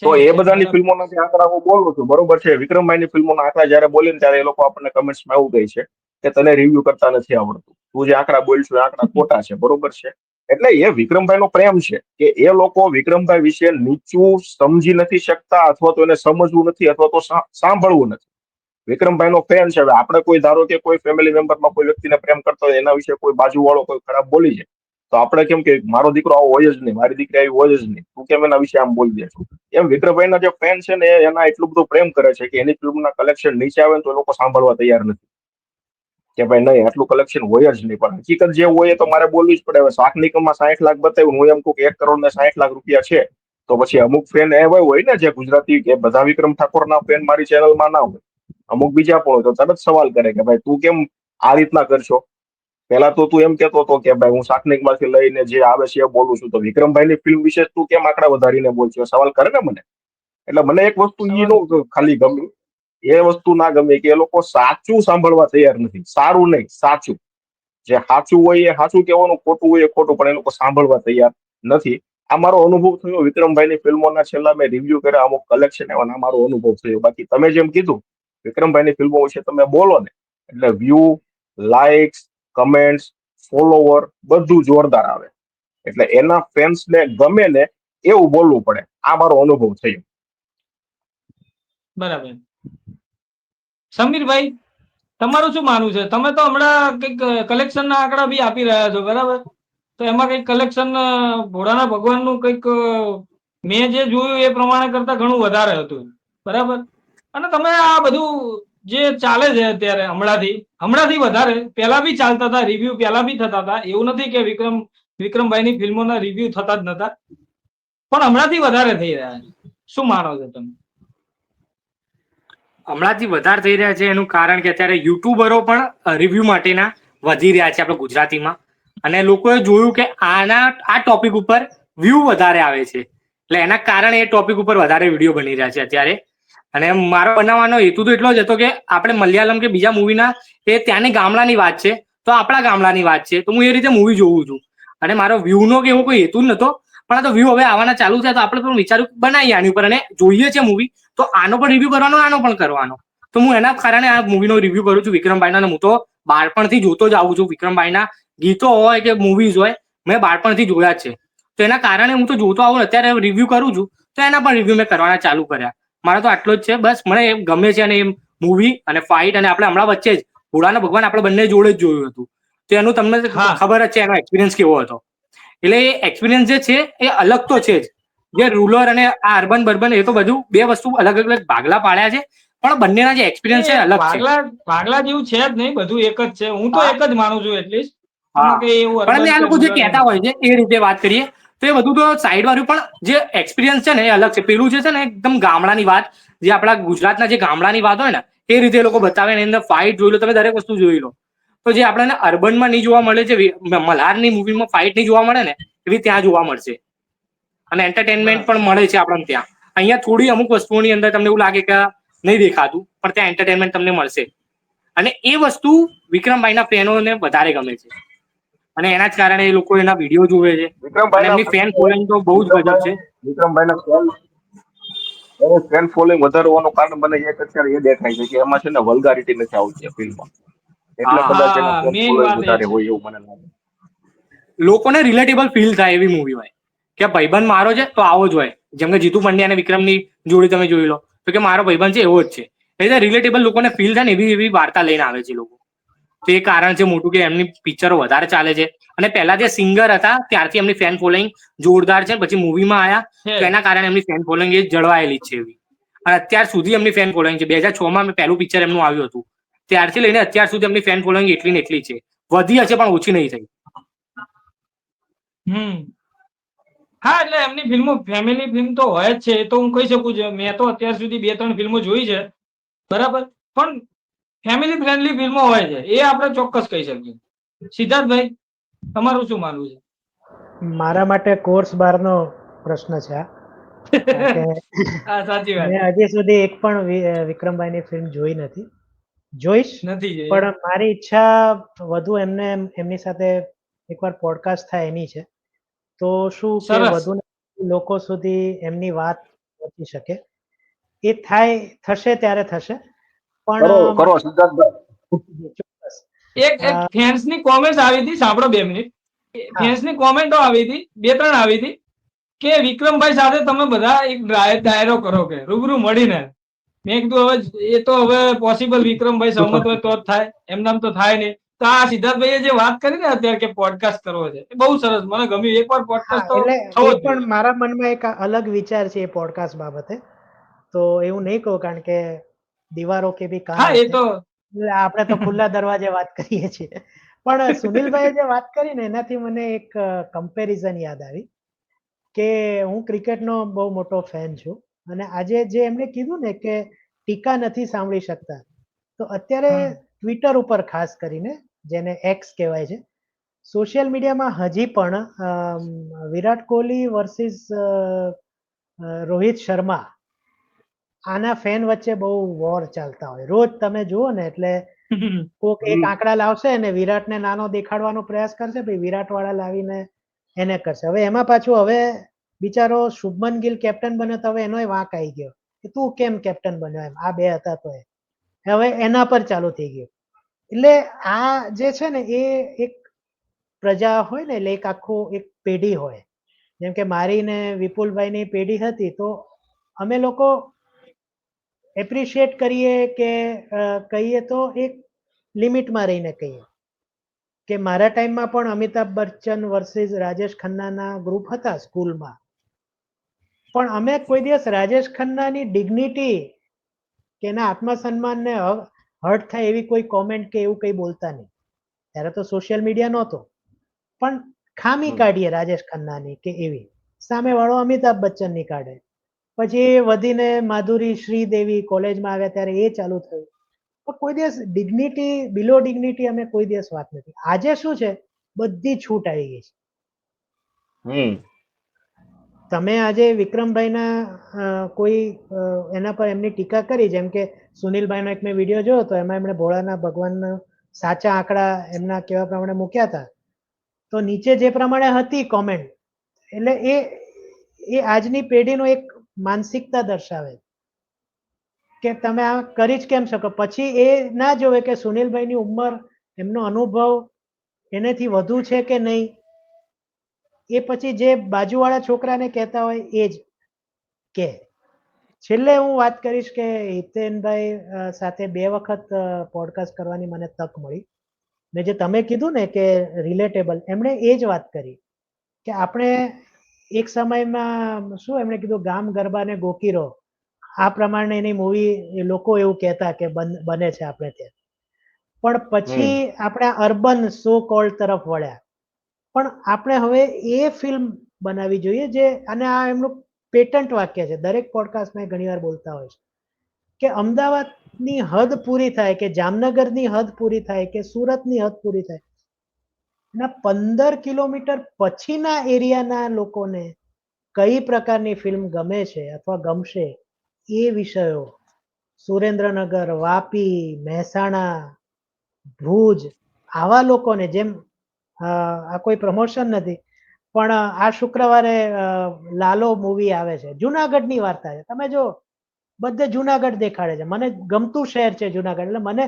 તો એ બધાની ફિલ્મોના જે આંકડા હું બોલું છું, બરોબર છે. વિક્રમભાઈની ફિલ્મોના આંકડા જયારે બોલીને ત્યારે એ લોકો આપણને કમેન્ટ્સમાં એવું કહે છે કે તને રિવ્યુ કરતા નથી આવડતું, તું જે આંકડા બોલશું એ આંકડા ખોટા છે, બરોબર છે. એટલે એ વિક્રમભાઈનો પ્રેમ છે કે એ લોકો વિક્રમભાઈ વિશે નીચું સમજી નથી શકતા, અથવા તો એને સમજવું નથી, અથવા તો સાંભળવું નથી. વિક્રમભાઈ નો ફેન છે. હવે આપણે કોઈ ધારો કે કોઈ ફેમિલી મેમ્બરમાં કોઈ વ્યક્તિને પ્રેમ કરતો હોય એના વિશે કોઈ બાજુવાળો કોઈ ખરાબ બોલી છે તો આપણે કેમ કે મારો દીકરો આવો હોય જ નહીં, મારી દીકરી આવી હોય જ નહીં, તું કેમ એના વિશે આમ બોલી દે છો? એમ વિક્રમભાઈના જે ફેન છે ને એના એટલું બધું પ્રેમ કરે છે કે એની ફિલ્મના કલેક્શન નીચે આવે ને તો એ લોકો સાંભળવા તૈયાર નથી કે ભાઈ નહીં આટલું કલેક્શન હોય જ નહીં. પણ હકીકત જે હોય એ તો મારે બોલવી જ પડે. હવે શાક નિકમમાં 60 લાખ બતાવ્યું, હું એમ કહું કે 1 કરોડ ને 60 લાખ રૂપિયા છે તો પછી અમુક ફેન એવા હોય ને જે ગુજરાતી કે બધા વિક્રમ ઠાકોરના ફેન મારી ચેનલમાં ના હોય, અમુક બીજા પણ હોય તો તરત સવાલ કરે કે ભાઈ તું કેમ આ રીતના કરશો? પેલા તો તું એમ કેતો હતો કે ભાઈ હું શાકનિક માંથી લઈને જે આવે છે એ બોલું છું, તો વિક્રમભાઈની ફિલ્મ વિશે તું કેમ આંકડા વધારીને બોલશો? સવાલ કરે ને મને. એટલે મને એક વસ્તુ ઈ નો ખાલી ગમી, એ વસ્તુ ના ગમે કે એ લોકો સાચું સાંભળવા તૈયાર નથી. સારું નહીં, સાચું. જે સાચું હોય એ સાચું કહેવાનું, ખોટું હોય એ ખોટું, પણ એ લોકો સાંભળવા તૈયાર નથી. આ મારો અનુભવ થયો વિક્રમભાઈની ફિલ્મોના છેલ્લા મેં રિવ્યુ કર્યા, અમુક કલેક્શન એવા, આ મારો અનુભવ થયો. બાકી તમે જેમ કીધું વિક્રમભાઈની ફિલ્મો વિશે તમે બોલો ને એટલે વ્યૂ, લાઇક્સ, કમેન્ટ્સ, ફોલોવર બધું જોરદાર આવે. એટલે એના ફેન્સ ને ગમે ને એવું બોલવું પડે. આ મારો અનુભવ થયો. બરાબર. સમીરભાઈ, તમારું શું માનવું છે? તમે તો હમણાં કંઈક કલેક્શન ના આંકડા બી આપી રહ્યા છો, બરાબર? તો એમાં કંઈક કલેક્શન ભોળાના ભગવાનનું કંઈક મેં જે જોયું એ પ્રમાણે કરતા ઘણું વધારે હતું, બરાબર? અને તમે આ બધું જે ચાલે છે અત્યારે હમણાંથી વધારે પહેલા બી ચાલતા હતા, રિવ્યુ પહેલા બી થતા હતા, એવું નથી કે વિક્રમભાઈની ફિલ્મોના રિવ્યુ થતા જ નતા, પણ હમણાંથી વધારે થઈ રહ્યા છે. શું માનો છો તમે? હમણાંથી વધારે થઈ રહ્યા છે એનું કારણ કે અત્યારે યુટ્યુબરો પણ રિવ્યુ માટેના વધી રહ્યા છે આપણે ગુજરાતીમાં, અને લોકોએ જોયું કે આ ટોપિક ઉપર વ્યૂ વધારે આવે છે, એટલે એના કારણે એ ટોપિક ઉપર વધારે વિડીયો બની રહ્યા છે અત્યારે. અને મારો બનાવવાનો હેતુ તો એટલો જ હતો કે આપણે મલયાલમ કે બીજા મૂવીના એ ત્યાંની ગામડાની વાત છે તો આપણા ગામડાની વાત છે, તો હું એ રીતે મૂવી જોઉં છું. અને મારો વ્યૂનો કે એવો કોઈ હેતુ જ નહોતો, પણ આ તો વ્યૂ હવે આવવાના ચાલુ થયા તો આપણે પણ વિચાર્યું બનાવીએ આની ઉપર, અને જોઈએ છે મૂવી તો આનો પણ રિવ્યુ કરવાનો, આનો પણ કરવાનો. તો હું એના કારણે આ મૂવીનો રિવ્યુ કરું છું વિક્રમભાઈના. હું તો બાળપણથી જોતો જ આવું છું. વિક્રમભાઈના ગીતો હોય કે મૂવીઝ હોય મેં બાળપણથી જોયા જ છે, તો એના કારણે હું તો જોતો આવું, અત્યારે રિવ્યુ કરું છું તો એના પણ રિવ્યુ મેં કરવાના ચાલુ કર્યા. મારો તો આટલો જ છે બસ. મને એમ ગમે છે અને એ મૂવી અને ફાઇટ, અને આપણે હમણાં વચ્ચે જ ભોળાના ભગવાન આપણે બંને જોડે જ જોયું હતું, તો એનું તમને ખબર જ છે એનો એક્સપિરિયન્સ કેવો હતો. એટલે એ એક્સપિરિયન્સ જે છે એ અલગ તો છે જ. જે રૂરલ અને આ અર્બન બર્બન એ તો બધું બે વસ્તુ અલગ અલગ ભાગલા પાડ્યા છે, પણ બંનેના જે એક્સપિરિયન્સ છે અલગ છે. ભાગલા જેવું છે જ નહીં, બધું એક જ છે. હું તો એક જ માનું છું એટલીસ્ટ. હા, પણ આ લોકો જે કહેતા હોય છે એ રીતે વાત કરીએ તો એ બધું તો સાઈડ વાળું, પણ જે એક્સપિરિયન્સ છે ને એ અલગ છે. પેલું જે છે ને એકદમ ગામડાની વાત, જે આપણા ગુજરાતના જે ગામડાની વાત હોય ને એ રીતે એ લોકો બતાવે. એની અંદર ફાઇટ જોઈ લો તમે, દરેક વસ્તુ જોઈ લો. તો જે આપણને અર્બનમાં નહીં જોવા મળે, જે મલ્હારની મૂવીમાં ફાઇટ નહીં જોવા મળે ને એવી ત્યાં જોવા મળશે. અને એન્ટરટેનમેન્ટ પણ મળે છે આપણને ત્યાં. અહીંયા થોડી અમુક વસ્તુઓની અંદર તમને એવું લાગે કે નહીં દેખાતું, પણ ત્યાં એન્ટરટેનમેન્ટ તમને મળશે. અને એ વસ્તુ વિક્રમભાઈના ફેનોને વધારે ગમે છે, અને એના જ કારણે એ લોકો એના વિડીયો જોવે છે. અને એમની ફેન ફોલોઈંગ તો બહુ જ ગજબ છે. વિક્રમભાઈના ફેન ફોલોઈંગ વધારવાનું કારણ મને એક અત્યારે એ દેખાય છે કે એમાં છે ને વલ્ગારિટી નથી આવતી ફિલ્મમાં, એટલે કદાચ એના ફેન મેઇન ફોલોઈંગ વાત એ વધારે છે. હોય એવું મને લાગે. લોકોને રિલેટેબલ ફીલ થાય એવી મૂવી હોય કે ભાઈબંધ મારો છે તો આવો જ હોય. જેમ કે જીતુ પંડ્યા અને વિક્રમની જોડી તમે જોઈ લો તો કે મારો ભાઈબંધ છે એવો જ છે. એટલે રિલેટેબલ લોકોને ફીલ થાય ને એવી વાર્તા લઈને આવે છે લોકો. તો એ કારણ છે મોટું કે એમની પિક્ચરો વધારે ચાલે છે. અને પહેલા જે સિંગર હતા ત્યારથી એમની ફેન ફોલોઈંગ જોરદાર છે. પછી મૂવીમાં આવ્યા તો એના કારણે એમની ફેન ફોલોઈંગ એ જળવાયેલી છે એવી. અને અત્યાર સુધી એમની ફેન ફોલોઈંગ છે. 2006માં પહેલું પિક્ચર એમનું આવ્યું હતું, ત્યારથી લઈને અત્યાર સુધી એમની ફેન ફોલોઈંગ એટલી ને એટલી છે. વધી હશે પણ ઓછી નહીં થઈ. હા, એટલે એમની ફિલ્મો ફેમિલી ફિલ્મ તો હોય જ છે, એ તો હું કહી શકું છું. મેં તો અત્યાર સુધી 2-3 ફિલ્મો જોઈ છે, બરાબર, પણ ફેમિલી ફ્રેન્ડલી ફિલ્મો હોય છે એ આપણે ચોક્કસ કહી શકીએ. સિદ્ધાર્થભાઈ, તમારું શું માનવું છે? મારા માટે કોર્સ બારનો પ્રશ્ન છે આ. હા, સાચી વાત. મેં હજી સુધી એક પણ વિક્રમભાઈની ફિલ્મ જોઈ નથી. જોઈશ, નથી જોઈ. પણ મારી ઈચ્છા વધુ એમની સાથે એકવાર પોડકાસ્ટ થાય એની છે. તો શું કે સરસ. વધુ લોકો સુધી એમની વાત પહોંચી શકે. એ થશે ત્યારે થશે. પણ કરો સિદ્ધાર્થભાઈ. ચોક્કસ. એક ફેન્સની કોમેન્ટ આવી હતી, સાંભળો 2 મિનિટ. હા. ફેન્સની કોમેન્ટો આવી હતી, 2-3 આવી હતી કે વિક્રમભાઈ સાથે તમે બધા એક ડાયરો કરો કે રૂબરૂ મળીને. મેં કીધું હવે એ તો હવે પોસિબલ વિક્રમભાઈ સહમત હોય તો જ થાય, એમનામ તો થાય નહીં. તો આ સિદ્ધાર્થભાઈએ જે વાત કરી ને અત્યારે કે પોડકાસ્ટ કરવો છે, એ બહુ સરસ, મને ગમ્યું. એકવાર હા, પોડકાસ્ટ તો એટલે થવો એ જ પણ જોઈએ. મારા મનમાં એક અલગ વિચાર છે એ પોડકાસ્ટ બાબતે. તો એવું નહીં કહું, કારણ કે દીવારો કે ભી કાન હા, એ હોતે, તો એટલે આપણે તો ખુલ્લા દરવાજે વાત કરીએ છીએ. પણ સુનિલભાઈએ જે વાત કરી ને એનાથી મને એક કમ્પેરિઝન યાદ આવી કે હું ક્રિકેટનો બહુ મોટો ફેન છું, અને આજે જે એમણે કીધું ને કે ટીકા નથી સાંભળી શકતા, તો અત્યારે ટ્વિટર ઉપર ખાસ કરીને, જેને એક્સ કહેવાય છે, સોશિયલ મીડિયામાં હજી પણ વિરાટ કોહલી વર્સિસ રોહિત શર્મા, આના ફેન વચ્ચે બહુ વોર ચાલતા હોય. રોજ તમે જુઓ ને એટલે કોક એક આંકડા લાવશે અને વિરાટને નાનો દેખાડવાનો પ્રયાસ કરશે, ભાઈ વિરાટ વાળા લાવીને એને કરશે. હવે એમાં પાછું હવે બિચારો શુભમન ગિલ કેપ્ટન બન્યો તો હવે એનોય વાંક આવી ગયો કે તું કેમ કેપ્ટન બન્યો, એમ આ બે હતા તો હવે એના પર ચાલુ થઈ ગયું. એટલે આ જે છે ને એ એક પ્રજા હોય ને, એટલે એક આખું એક પેઢી હોય. જેમ કે મારી ને વિપુલભાઈની પેઢી હતી, તો અમે લોકો એપ્રિશિએટ કરીએ કે કહીએ તો એક લિમિટમાં રહીને કહીએ કે મારા ટાઈમમાં પણ અમિતાભ બચ્ચન વર્સિસ રાજેશ ખન્નાના ગ્રુપ હતા સ્કૂલમાં, પણ અમે કોઈ દિવસ રાજેશ ખન્નાની ડિગ્નિટી કે એના આત્મસન્માનને હર્ટ થાય એવી કોઈ કોમેન્ટ કે એવું કંઈ બોલતા નહીં. ત્યારે તો સોશિયલ મીડિયા નહોતો, પણ ખામી કાઢીએ રાજેશ ખન્નાની કે એવી, સામેવાળો અમિતાભ બચ્ચનની કાઢે. પછી એ વધીને માધુરી શ્રીદેવી કોલેજમાં આવ્યા ત્યારે એ ચાલુ થયું. પણ કોઈ દિવસ ડિગ્નિટી બિલો ડિગ્નિટી અમે કોઈ દિવસ વાત નથી. આજે શું છે, બધી છૂટ આવી ગઈ છે. તમે આજે વિક્રમભાઈના કોઈ એના પર એમની ટીકા કરી, જેમ કે સુનિલભાઈનો એક મેં વિડીયો જોયો તો એમાં એમણે ભોળાના ભગવાનના સાચા આંકડા એમના કેવા પ્રમાણે મૂક્યા હતા, તો નીચે જે પ્રમાણે હતી કોમેન્ટ, એટલે એ આજની પેઢીનો એક માનસિકતા દર્શાવે કે તમે આ કરી જ કેમ શકો. પછી એ ના જોવે કે સુનિલભાઈની ઉંમર, એમનો અનુભવ એનેથી વધુ છે કે નહીં, એ પછી જે બાજુવાળા છોકરાને કહેતા હોય એ જ કે. છેલ્લે હું વાત કરીશ કે હિતેનભાઈ સાથે 2 વખત પોડકાસ્ટ કરવાની મને તક મળી, ને જે તમે કીધું ને કે રિલેટેબલ, એમણે એ જ વાત કરી કે આપણે એક સમયમાં શું એમણે કીધું, ગામ ગરબાને ગોકીરો, આ પ્રમાણે એની મૂવી લોકો એવું કહેતા કે બને છે આપણે ત્યાં. પણ પછી આપણે અર્બન સો કોલ્ડ તરફ વળ્યા, પણ આપણે હવે એ ફિલ્મ બનાવવી જોઈએ જે, અને આ એમનું પેટન્ટ વાક્ય છે, દરેક પોડકાસ્ટમાં ઘણીવાર બોલતા હોય છે કે અમદાવાદની હદ પૂરી થાય, કે જામનગરની હદ પૂરી થાય, કે સુરતની હદ પૂરી થાય, ના 15 કિલોમીટર પછીના એરિયાના લોકોને કઈ પ્રકારની ફિલ્મ ગમે છે અથવા ગમશે, એ વિષયો સુરેન્દ્રનગર, વાપી, મહેસાણા, ભુજ, આવા લોકોને, જેમ આ કોઈ પ્રમોશન નથી, પણ આ શુક્રવારે લાલો મૂવી આવે છે, જુનાગઢની વાર્તા છે. તમે જો બધે જુનાગઢ દેખાડે છે, મને ગમતું શહેર છે જુનાગઢ, એટલે મને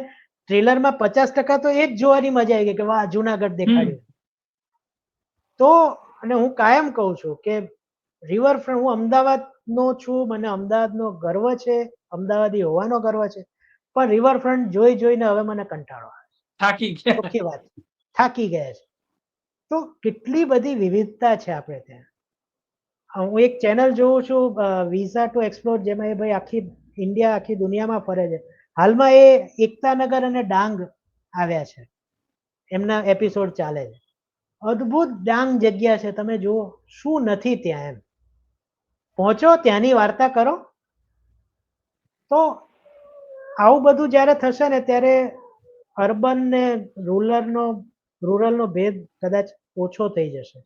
ટ્રેલરમાં 50% તો એ જ જોવાની મજા આવી ગઈ કે વાહ જુનાગઢ દેખાડ્યું. તો અને હું કાયમ કહું છું કે રિવરફ્રન્ટ, હું અમદાવાદનો છું, મને અમદાવાદનો ગર્વ છે, અમદાવાદી હોવાનો ગર્વ છે, પણ રિવરફ્રન્ટ જોઈને હવે મને કંટાળો આવે, થાકી ગયા. ચોખ્ખી વાત, થાકી ગયા છે. તો કેટલી બધી વિવિધતા છે આપણે ત્યાં. હું એક ચેનલ જોઉં છું વિઝા ટુ એક્સપ્લોર, જેમાં એ ભાઈ આખી ઇન્ડિયા, આખી દુનિયામાં ફરે છે. હાલમાં એ એકતાનગર અને ડાંગ આવ્યા છે, એમના એપિસોડ ચાલે છે. અદ્ભુત ડાંગ જગ્યા છે, તમે જુઓ શું નથી ત્યાં, એમ પહોંચો, ત્યાંની વાર્તા કરો. તો આવું બધું જ્યારે થશે ને ત્યારે અર્બન ને રૂરલનો ભેદ કદાચ ઓછો થઈ જશે.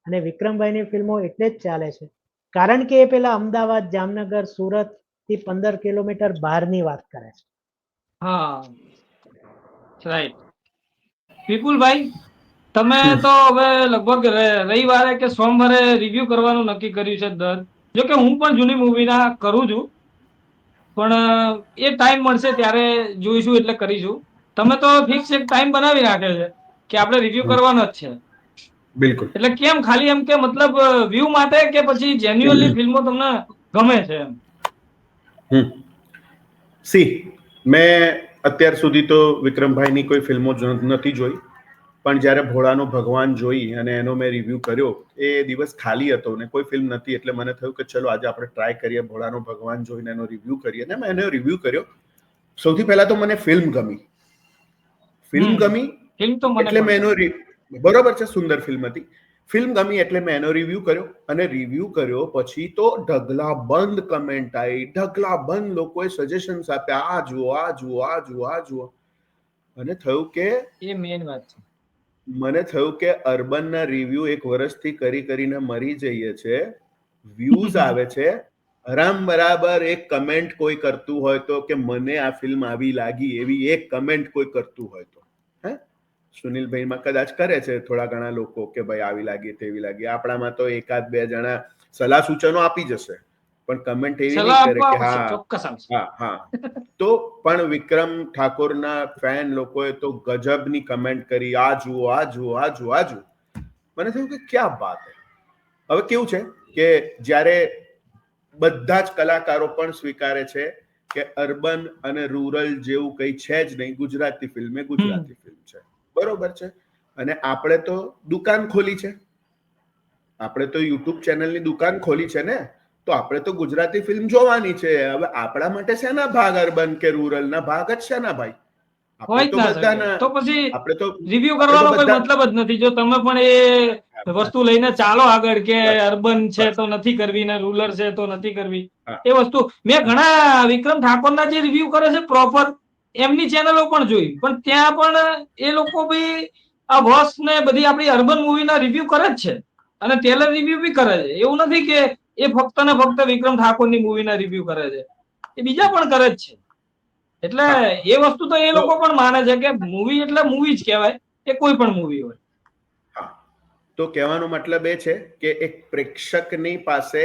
અને વિક્રમભાઈની ફિલ્મો એટલે જ ચાલે છે કારણ કે એ પેલા અમદાવાદ, જામનગર, સુરત થી 15 કિલોમીટર બહારની વાત કરે છે. હા, રાઈટ. વિપુલભાઈ, તમે તો હવે લગભગ રવિવારે કે સોમવારે રિવ્યુ કરવાનું નક્કી કર્યું છે દર. જો કે હું પણ જૂની મૂવીના કરું છું, પણ એ ટાઈમ મળશે ત્યારે જોઈશું, એટલે કરીશું. તમે તો ફિક્સ એક ટાઈમ બનાવી રાખે છે કે આપણે રિવ્યુ કરવાનો જ છે. બિલકુલ. એટલે કેમ, ખાલી એમ કે મતલબ વ્યૂ માટે, કે પછી જેન્યુઅલી ફિલ્મો તમને ગમે છે એમ? સી મેં અત્યાર સુધી તો વિક્રમભાઈની કોઈ ફિલ્મો નથી જોઈ, પણ જ્યારે ભોળાનો ભગવાન જોઈ અને એનો મેં રિવ્યૂ કર્યો, એ દિવસ ખાલી હતો ને કોઈ ફિલ્મ નથી, એટલે મને થયું કે ચલો આજે આપણે ટ્રાય કરીએ ભોળાનો ભગવાન જોઈને એનો રિવ્યૂ કરીએ. ને મેં એનો રિવ્યૂ કર્યો. સૌથી પહેલા તો મને ફિલ્મ ગમી. ફિલ્મ ગમી ફિલ્મ તો મને એટલે મેં પણ એનો બરોબર છે, સુંદર ફિલ્મ હતી. ફિલ્મ ગમી એટલે મેં એનો રિવ્યૂ કર્યો, અને રિવ્યૂ કર્યો પછી તો ઢગલા બંધ કમેન્ટ આવી, ઢગલા બંધ લોકોએ સજેશન્સ આપ્યા, આ જુઓ, આ જુઓ, આ જુઓ, આ જુઓ. અને થયું કે એ મેઇન વાત છે. મને થયું કે અર્બનના રિવ્યુ એક વર્ષથી કરીને મરી જઈએ છે, વ્યૂઝ આવે છે, આરામ બરાબર એક કમેન્ટ કોઈ કરતું હોય તો કે મને આ ફિલ્મ આવી લાગી, એવી એક કમેન્ટ કોઈ કરતું હોય તો, હે સુનિલભાઈમાં કદાચ કરે છે થોડા ઘણા લોકો કે ભાઈ આવી લાગી તેવી લાગી. આપણામાં તો એકાદ બે જણા સલાહ સૂચનો આપી જશે, પણ કમેન્ટ એવી સલાહ નહીં કરે આપવા કે આવશે, હા ચોક્કસ આવશે. હા હા. તો પણ વિક્રમ ઠાકોરના ફેન લોકોએ તો ગજબની કમેન્ટ કરી, આ જુઓ, આ જુઓ, આ જુઓ, આ જુઓ. મને થયું કે ક્યાં વાત હે. હવે કેવું છે કે જ્યારે બધા જ કલાકારો પણ સ્વીકારે છે કે અર્બન અને રૂરલ જેવું કંઈ છે જ નહીં, ગુજરાતી ફિલ્મ એ ગુજરાતી ફિલ્મ છે, બરોબર છે. અને આપણે તો દુકાન ખોલી છે, આપણે તો યુટ્યુબ ચેનલની દુકાન ખોલી છે ને, તો આપણે તો ગુજરાતી ફિલ્મ જોવાની છે. હવે આપણા માટે શેના ભાગ અર્બન કે રૂરલના ભાગ જ શેના ભાઈ? હોય આપણે જ તો ના શકે. બધાના, તો પછી આપણે તો રિવ્યુ આપણે તો કરવાનો કોઈ બધા મતલબ જ નથી. જો તમે પણ એ વસ્તુ લઈને ચાલો આગળ કે બસ અર્બન છે બસ તો નથી કરવી ને રૂરલ છે તો નથી કરવી, હા એ વસ્તુ મેં હા ઘણા વિક્રમ ઠાકોરના જે રિવ્યુ કરે છે પ્રોપર, એમની ચેનલો પણ જોઈ, પણ ત્યાં પણ એ લોકો બી આ વોસ ને બધી આપણી અર્બન મૂવીના રિવ્યુ કરે જ છે, અને ટેલર રિવ્યુ બી કરે છે. એવું નથી કે એ ફક્ત ને ફક્ત વિક્રમ ઠાકોરની મૂવીના રિવ્યુ કરે છે, એ બીજા પણ કરે જ છે. એટલે હા. એ વસ્તુ તો એ તો લોકો પણ માને છે કે મૂવી એટલે મૂવી જ કહેવાય, એ કોઈ પણ મૂવી હોય. હા, તો કહેવાનો મતલબ એ છે કે એક પ્રેક્ષકની પાસે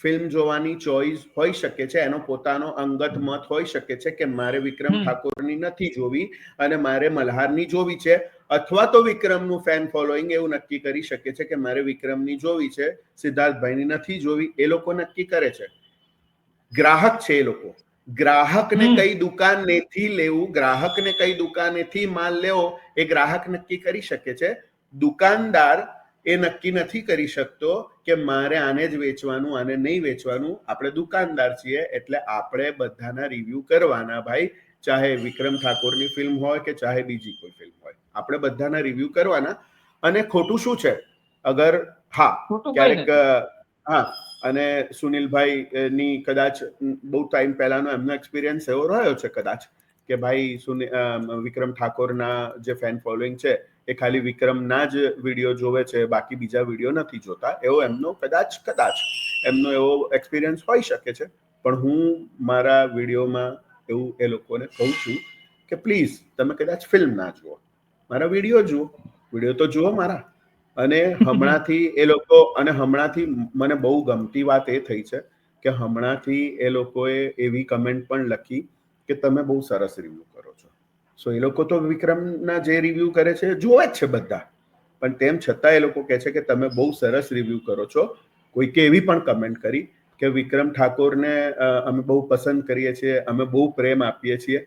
ફિલ્મ જોવાની ચોઈસ હોઈ શકે છે, એનો પોતાનો અંગત મત હોઈ શકે છે કે મારે વિક્રમ ઠાકોરની નથી જોવી અને મારે મલ્હારની જોવી છે, અથવા તો વિક્રમનું ફેન ફોલોઈંગ એવું નક્કી કરી શકે છે કે મારે વિક્રમની જોવી છે, સિદ્ધાર્થભાઈની નથી જોવી. એ લોકો નક્કી કરે છે, ગ્રાહક છે એ લોકો. ગ્રાહકને કઈ દુકાનેથી લેવું, ગ્રાહકને કઈ દુકાનેથી માલ લેવો, એ ગ્રાહક નક્કી કરી શકે છે. દુકાનદાર એ નક્કી નથી કરી શકતો કે મારે આને જ વેચવાનું, આને નહીં વેચવાનું. આપણે દુકાનદાર છીએ એટલે આપણે બધાના રિવ્યુ કરવાના ભાઈ, ચાહે વિક્રમ ઠાકોરની ફિલ્મ હોય કે ચાહે બીજી કોઈ ફિલ્મ હોય, આપણે બધાના રિવ્યુ કરવાના. અને ખોટું શું છે? અગર હા ખોટું કઈ ક્યારેક નથી. હા, અને સુનિલભાઈ ની કદાચ બહુ ટાઈમ પહેલાનો એમનો એક્સપિરિયન્સ એવો રહ્યો છે કદાચ કે ભાઈ વિક્રમ ઠાકોરના જે ફેન ફોલોઈંગ છે એ ખાલી વિક્રમના જ વિડીયો જોવે છે, બાકી બીજા વિડીયો નથી જોતા. એવો એમનો કદાચ એમનો એવો એક્સપિરિયન્સ હોઈ શકે છે. પણ હું મારા વિડીયોમાં એવું એ લોકોને કહું છું કે પ્લીઝ તમે કદાચ ફિલ્મ ના જુઓ, મારા વિડીયો જુઓ, વિડીયો તો જુઓ મારા. અને હમણાંથી એ લોકો, અને હમણાંથી મને બહુ ગમતી વાત એ થઈ છે કે હમણાંથી એ લોકોએ એવી કમેન્ટ પણ લખી કે તમે બહુ સરસ રિવ્યુ કરો છો. સો એ લોકો તો વિક્રમના જે રિવ્યુ કરે છે જોવે જ છે બધા, પણ તેમ છતાં એ લોકો કહે છે કે તમે બહુ સરસ રિવ્યુ કરો છો. કોઈકે એવી પણ કમેન્ટ કરી કે વિક્રમ ઠાકોરને અમે બહુ પસંદ કરીએ છીએ, અમે બહુ પ્રેમ આપીએ છીએ,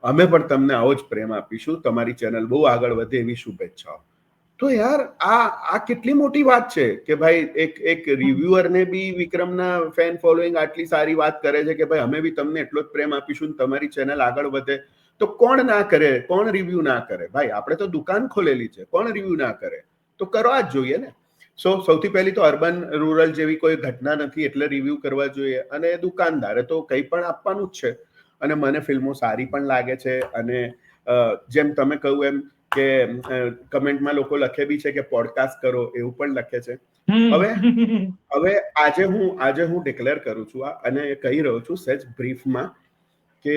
અમે પણ તમને આવો જ પ્રેમ આપીશું, તમારી ચેનલ બહુ આગળ વધે એવી શુભેચ્છાઓ. તો યાર આ કેટલી મોટી વાત છે કે ભાઈ એક રિવ્યુઅરને બી વિક્રમના ફેન ફોલોઈંગ આટલી સારી વાત કરે છે કે ભાઈ અમે બી તમને એટલો જ પ્રેમ આપીશું, તમારી ચેનલ આગળ વધે. તો કોણ ના કરે? કોણ રિવ્યુ ના કરે? ભાઈ આપણે તો દુકાન ખોલેલી છે, કોણ રિવ્યુ ના કરે? તો કરવા જ જોઈએ ને. સૌથી પહેલી તો અર્બન રૂરલ જેવી કોઈ ઘટના નથી એટલે રિવ્યુ કરવા જોઈએ. અને દુકાનદારે તો કંઈ પણ આપવાનું જ છે. અને મને ફિલ્મો સારી પણ લાગે છે. અને જેમ તમે કહ્યું એમ કે કમેન્ટમાં લોકો લખે બી છે કે પોડકાસ્ટ કરો, એવું પણ લખે છે. હવે આજે હું ડિક્લેર કરું છું આ, અને કહી રહ્યો છું સહેજ બ્રીફમાં કે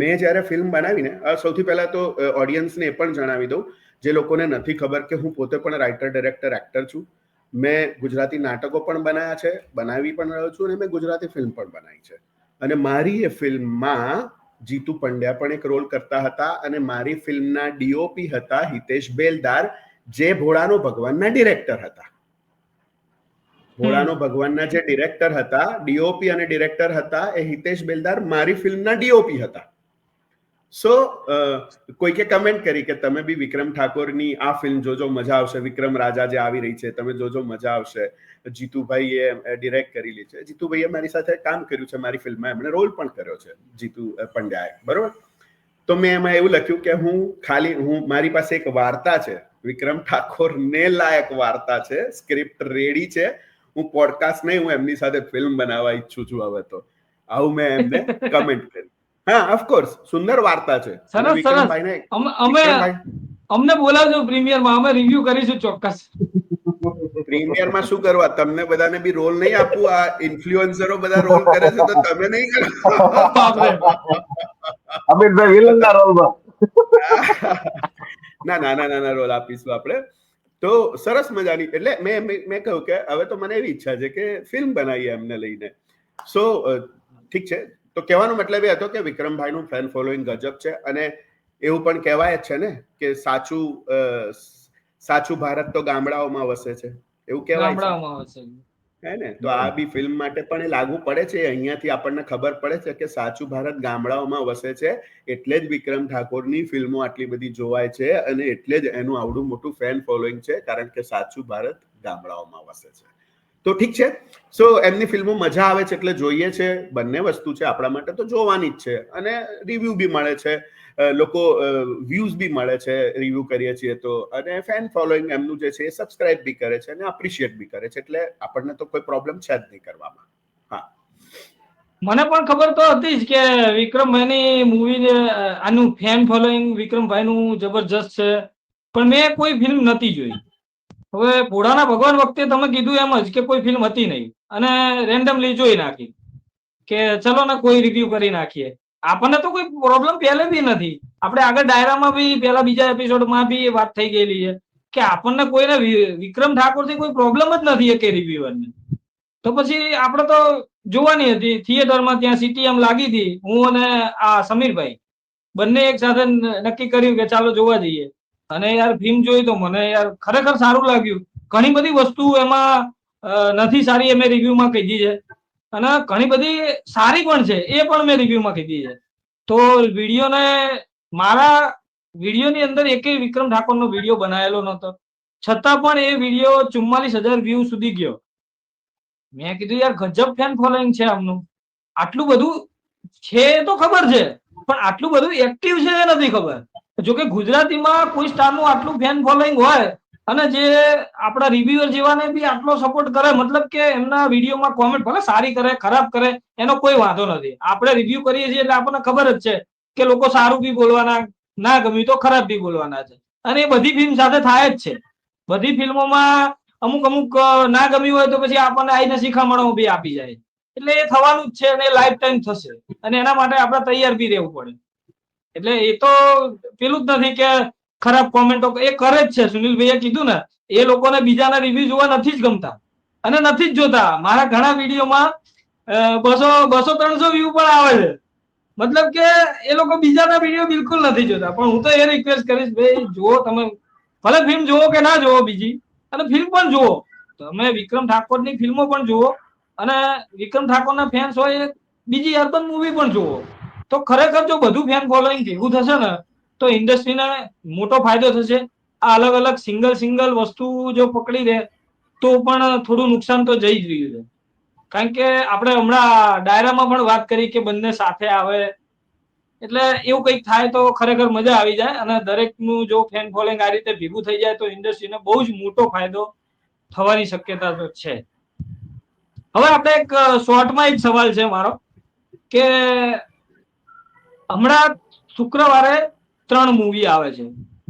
મેં જ્યારે ફિલ્મ બનાવીને, સૌથી પહેલા તો ઓડિયન્સને એ પણ જણાવી દઉં જે લોકોને નથી ખબર કે હું પોતે પણ રાઇટર, ડિરેક્ટર, એક્ટર છું. મેં ગુજરાતી નાટકો પણ બનાવ્યા છે, બનાવી પણ રહ્યો છું, અને મેં ગુજરાતી ફિલ્મ પણ બનાવી છે. અને મારી એ ફિલ્મમાં જીતુ પંડ્યા પણ એક રોલ કરતા હતા, અને મારી ફિલ્મના ડીઓપી હતા હિતેશ બેલદાર, જે ભોળાનો ભગવાનના ડિરેક્ટર હતા. ભોળાનો ભગવાનના જે ડિરેક્ટર હતા, ડીઓપી અને ડિરેક્ટર હતા, એ હિતેશ બેલદાર મારી ફિલ્મના ડીઓપી હતા. સો કોઈકે કમેન્ટ કરી કે તમે બી વિક્રમ ઠાકોરની આ ફિલ્મ જોજો, મજા આવશે. વિક્રમ રાજા જે આવી રહી છે, તમે જોજો, મજા આવશે. જીતુભાઈએ ડિરેક્ટ કરેલી છે. જીતુભાઈએ મારી સાથે કામ કર્યું છે મારી ફિલ્મમાં, એમણે રોલ પણ કર્યો છે, જીતુ પંડ્યાએ, બરોબર. તો મેં એમાં એવું લખ્યું કે હું મારી પાસે એક વાર્તા છે, વિક્રમ ઠાકોરને લાયક વાર્તા છે, સ્ક્રિપ્ટ રેડી છે, હું પોડકાસ્ટ નહીં, હું એમની સાથે ફિલ્મ બનાવવા ઈચ્છું છું હવે. તો આવું મેં એમને કમેન્ટ કર્યું. હા, ઓફકોર્સ, સુંદર વાર્તા છે. સરસ સરસ. અમને બોલાવજો પ્રીમિયરમાં, અમે રિવ્યુ કરીશું ચોક્કસ. પ્રીમિયરમાં શું કરવા? તમને બધાને બી રોલ નહીં આપવું? આ ઇન્ફ્લુએન્સરો બધા રોલ કરે છે તો તમે નહીં કરો? અમિતભાઈ વિલનના રોલમાં. ના રોલ આપીશું આપણે. તો સરસ મજાની, એટલે મેં કહ્યું કે હવે તો મને એવી ઈચ્છા છે કે ફિલ્મ બનાવીએ એમને લઈને. સો ઠીક છે. તો કહેવાનો મતલબ એ હતો કે વિક્રમભાઈનું ફેન ફોલોઈંગ ગજબ છે, અને એવું પણ કહેવાય જ છે ને કે સાચું ભારત તો ગામડાઓમાં વસે છે, એવું કહેવાય છે, હે ને? તો આ બી ફિલ્મ માટે પણ એ લાગુ પડે છે. અહીંયાથી આપણને ખબર પડે છે કે સાચું ભારત ગામડાઓમાં વસે છે, એટલે જ વિક્રમ ઠાકોરની ફિલ્મો આટલી બધી જોવાય છે, અને એટલે જ એનું આવડું મોટું ફેન ફોલોઈંગ છે, કારણ કે સાચું ભારત ગામડાઓમાં વસે છે. તો ઠીક છે. સો એમની ફિલ્મો મજા આવે છે એટલે જોઈએ છે. બંને વસ્તુ છે આપણા માટે, તો જોવાની જ છે. અને રિવ્યુ બી મળે છે, લોકો વ્યૂઝ બી મળે છે રિવ્યુ કરીએ છીએ તો, અને ફેન ફોલોઈંગ એમનું જે છે એ સબસ્ક્રાઇબ બી કરે છે અને એપ્રિશિએટ બી કરે છે, એટલે આપણને તો કોઈ પ્રોબ્લેમ છે જ નહીં કરવામાં. હા, મને પણ ખબર તો હતી જ કે વિક્રમભાઈની મૂવી આનું ફેન ફોલોઈંગ વિક્રમભાઈનું જબરજસ્ત છે, પણ મેં કોઈ ફિલ્મ નથી જોઈ. હવે ભોળાના ભગવાન વખતે તમે કીધું એમ જ કે કોઈ ફિલ્મ હતી નહીં, અને રેન્ડમલી જોઈ નાખી કે ચલો ને કોઈ રિવ્યુ કરી નાખીએ. આપણને તો કોઈ પ્રોબ્લેમ પહેલેથી નથી. આપણે આગળ ડાયરામાં બી પેલા બીજા એપિસોડમાં બી વાત થઈ ગયેલી છે કે આપણને કોઈને વિક્રમ ઠાકોરથી કોઈ પ્રોબ્લેમ જ નથી કે રિવ્યુઅરને. તો પછી આપણે તો જોવાની હતી થિયેટરમાં, ત્યાં સીટીએમ લાગી હતી. હું અને આ સમીરભાઈ બંને એક સાથે નક્કી કર્યું કે ચાલો જોવા જઈએ, અને યાર ફિલ્મ જોઈ તો મને યાર ખરેખર સારું લાગ્યું. ઘણી બધી વસ્તુ એમાં નથી સારી, એ મેં રિવ્યુમાં કીધી છે, અને ઘણી બધી સારી પણ છે, એ પણ મેં રિવ્યુમાં કીધી છે. તો મારા વિડીયોની અંદર એકેય વિક્રમ ઠાકોરનો વિડીયો બનાવેલો નહોતો, છતાં પણ એ વિડીયો 44,000 વ્યૂ સુધી ગયો. મેં કીધું યાર ગજબ ફેન ફોલોઈંગ છે આમનું. આટલું બધું છે તો ખબર છે, પણ આટલું બધું એક્ટિવ છે એ નથી ખબર. જોકે ગુજરાતીમાં કોઈ સ્ટારનું આટલું ફેન ફોલોઈંગ હોય, અને જે આપણા રિવ્યુઅર જેવાને બી આટલો સપોર્ટ કરે, મતલબ કે એમના વિડીયોમાં કોમેન્ટ ભલે સારી કરે ખરાબ કરે એનો કોઈ વાંધો નથી. આપણે રિવ્યુ કરીએ છીએ એટલે આપણને ખબર જ છે કે લોકો સારું બી બોલવાના, ના ગમ્યું તો ખરાબ બી બોલવાના છે, અને એ બધી ફિલ્મ સાથે થાય જ છે. બધી ફિલ્મોમાં અમુક ના ગમ્યું હોય તો પછી આપણને આઈને શિખામણો બી આપી જાય, એટલે એ થવાનું જ છે, અને લાઈફ ટાઈમ થશે, અને એના માટે આપણે તૈયાર બી રહેવું પડે. એટલે એ તો પેલું જ નથી કે ખરાબ કોમેન્ટો એ કરે જ છે. સુનિલભાઈએ કીધું ને, એ લોકોને બીજાના રિવ્યુ જોવા નથી જ ગમતા અને નથી જ જોતા. મારા ઘણા વિડીયોમાં 200-300 વ્યૂ પણ આવે છે, મતલબ કે એ લોકો બીજાના વિડીયો બિલકુલ નથી જોતા. પણ હું તો એ રિક્વેસ્ટ કરીશ, ભાઈ જુઓ, તમે ભલે ફિલ્મ જુઓ કે ના જુઓ બીજી, અને ફિલ્મ પણ જુઓ, તમે વિક્રમ ઠાકોરની ફિલ્મો પણ જુઓ, અને વિક્રમ ઠાકોરના ફેન્સ હોય બીજી અર્બન મૂવી પણ જુઓ. તો ખરેખર જો બધું ફેન ફોલોઈંગ ભેગું થશે ને તો ઇન્ડસ્ટ્રીને મોટો ફાયદો થશે. આ અલગ અલગ સિંગલ વસ્તુ જો પકડી દે તો પણ થોડું નુકસાન તો જઈ જ રહ્યું છે. કારણ કે આપણે હમણાં ડાયરામાં પણ વાત કરી કે બંને સાથે આવે, એટલે એવું કંઈક થાય તો ખરેખર મજા આવી જાય, અને દરેકનું જો ફેન ફોલોઈંગ આ રીતે ભેગું થઈ જાય તો ઇન્ડસ્ટ્રીને બહુ જ મોટો ફાયદો થવાની શક્યતા તો છે. હવે આપણે એક શોર્ટમાં એક સવાલ છે મારો, કે હમણાં શુક્રવારે 3 મૂવી આવે છે.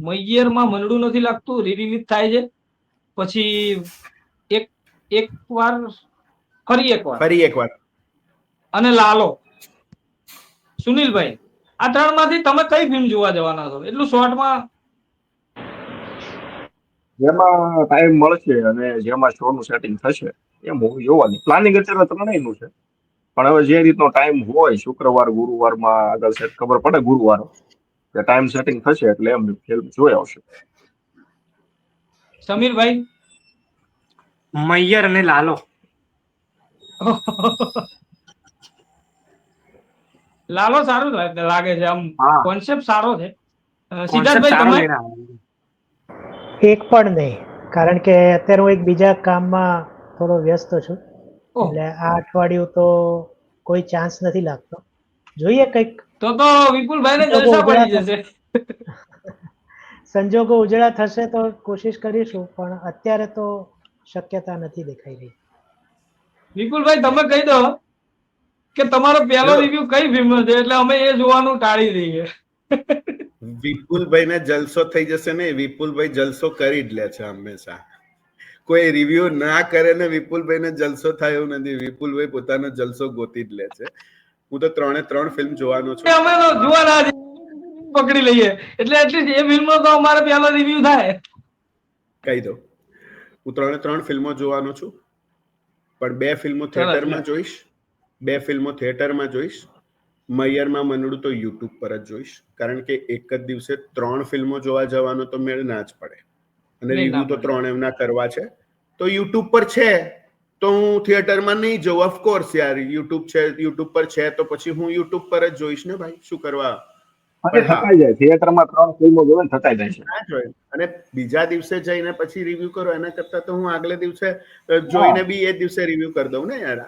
મૈયરમાં મનડું નથી લાગતું રિલીઝ થાય છે, પછી ફરી એકવાર અને લાલો. સુનિલભાઈ, આ 3 માંથી તમે કઈ ફિલ્મ જોવા જવાના છો? એટલું શોર્ટમાં. જેમાં ટાઈમ મળશે અને જેમાં શો નું સેટિંગ થશે એ મૂવી જોવાની પ્લાનિંગ અત્યારે 3નું છે, પણ હવે જે રીતનો ટાઈમ હોય, શુક્રવાર ગુરુવારમાં આગળ સેટ ખબર પડે, ગુરુવાર કે ટાઈમ સેટિંગ થશે એટલે એમ ફિલ્મ જોઈ આવશે. સમીરભાઈ? મૈયર અને લાલો લાલો સારું લાગે છે, આમ હા કોન્સેપ્ટ સારો છે. કોન્સેપ્ટ સિદ્ધાર્થભાઈ સારો તમે? લઈને આવ્યો. એક પણ નહીં, કારણ કે અત્યારે હું એક બીજા કામમાં થોડો વ્યસ્ત છું, ઓહ, એટલે આ અઠવાડિયું તો કોઈ ચાન્સ નથી લાગતો. જોઈએ કંઈક તો વિપુલભાઈને સંજોગો જલસા ઉજળા પડી જશે. સંજોગો ઉજળા થશે તો કોશિશ કરીશું, પણ અત્યારે તો શક્યતા નથી દેખાઈ રહી. વિપુલભાઈ તમે કહી દો કે તમારો પહેલો જો રિવ્યુ કઈ ફિલ્મ છે, એટલે અમે એ જોવાનું ટાળી દઈએ. વિપુલભાઈ ને જલસો થઈ જશે ને, વિપુલભાઈ જલસો કરી જ લે છે હંમેશા. કોઈ રિવ્યુ ના કરે ને વિપુલભાઈ ને જલસો થાય એવું નથી. વિપુલભાઈ પોતાનો જલસો ગોતી જ લે છે. હું તો 3 ફિલ્મ જોવાનો છું. અમે તો જોવાના પકડી લઈએ, એટલે એટલીસ્ટ એ ફિલ્મનો તો અમારે પહેલો રિવ્યુ થાય. કહી દો, હું 3 ફિલ્મો જોવાનો છું, પણ 2 ફિલ્મો થિયેટરમાં જોઈશ, 2 ફિલ્મો થિયેટરમાં જોઈશ. મૈયરમાં મનડું તો યુટ્યુબ પર જ જોઈશ, કારણ કે એક જ દિવસે 3 ફિલ્મો જોવા જવાનો તો મેળ ના જ પડે, અને નહીં, ના રિવ્યુ તો પડે. 3 એમના કરવા છે. તો યુટ્યુબ પર છે તો હું થિયેટરમાં નહીં જઉં. ઓફકોર્સ યાર, યુટ્યુબ પર છે તો પછી હું યુટ્યુબ પર જ જોઈશ ને ભાઈ, શું કરવા. અને પણ હા, થકાઈ જાય થિયેટરમાં 3 ફિલ્મો જોવે ને થકાઈ જાય છે. ના જોઈ અને બીજા દિવસે જઈને પછી રિવ્યુ કરો એના કરતા તો હું આગલે દિવસે હા જોઈને બી એ દિવસે રિવ્યુ કરી દઉં ને યાર.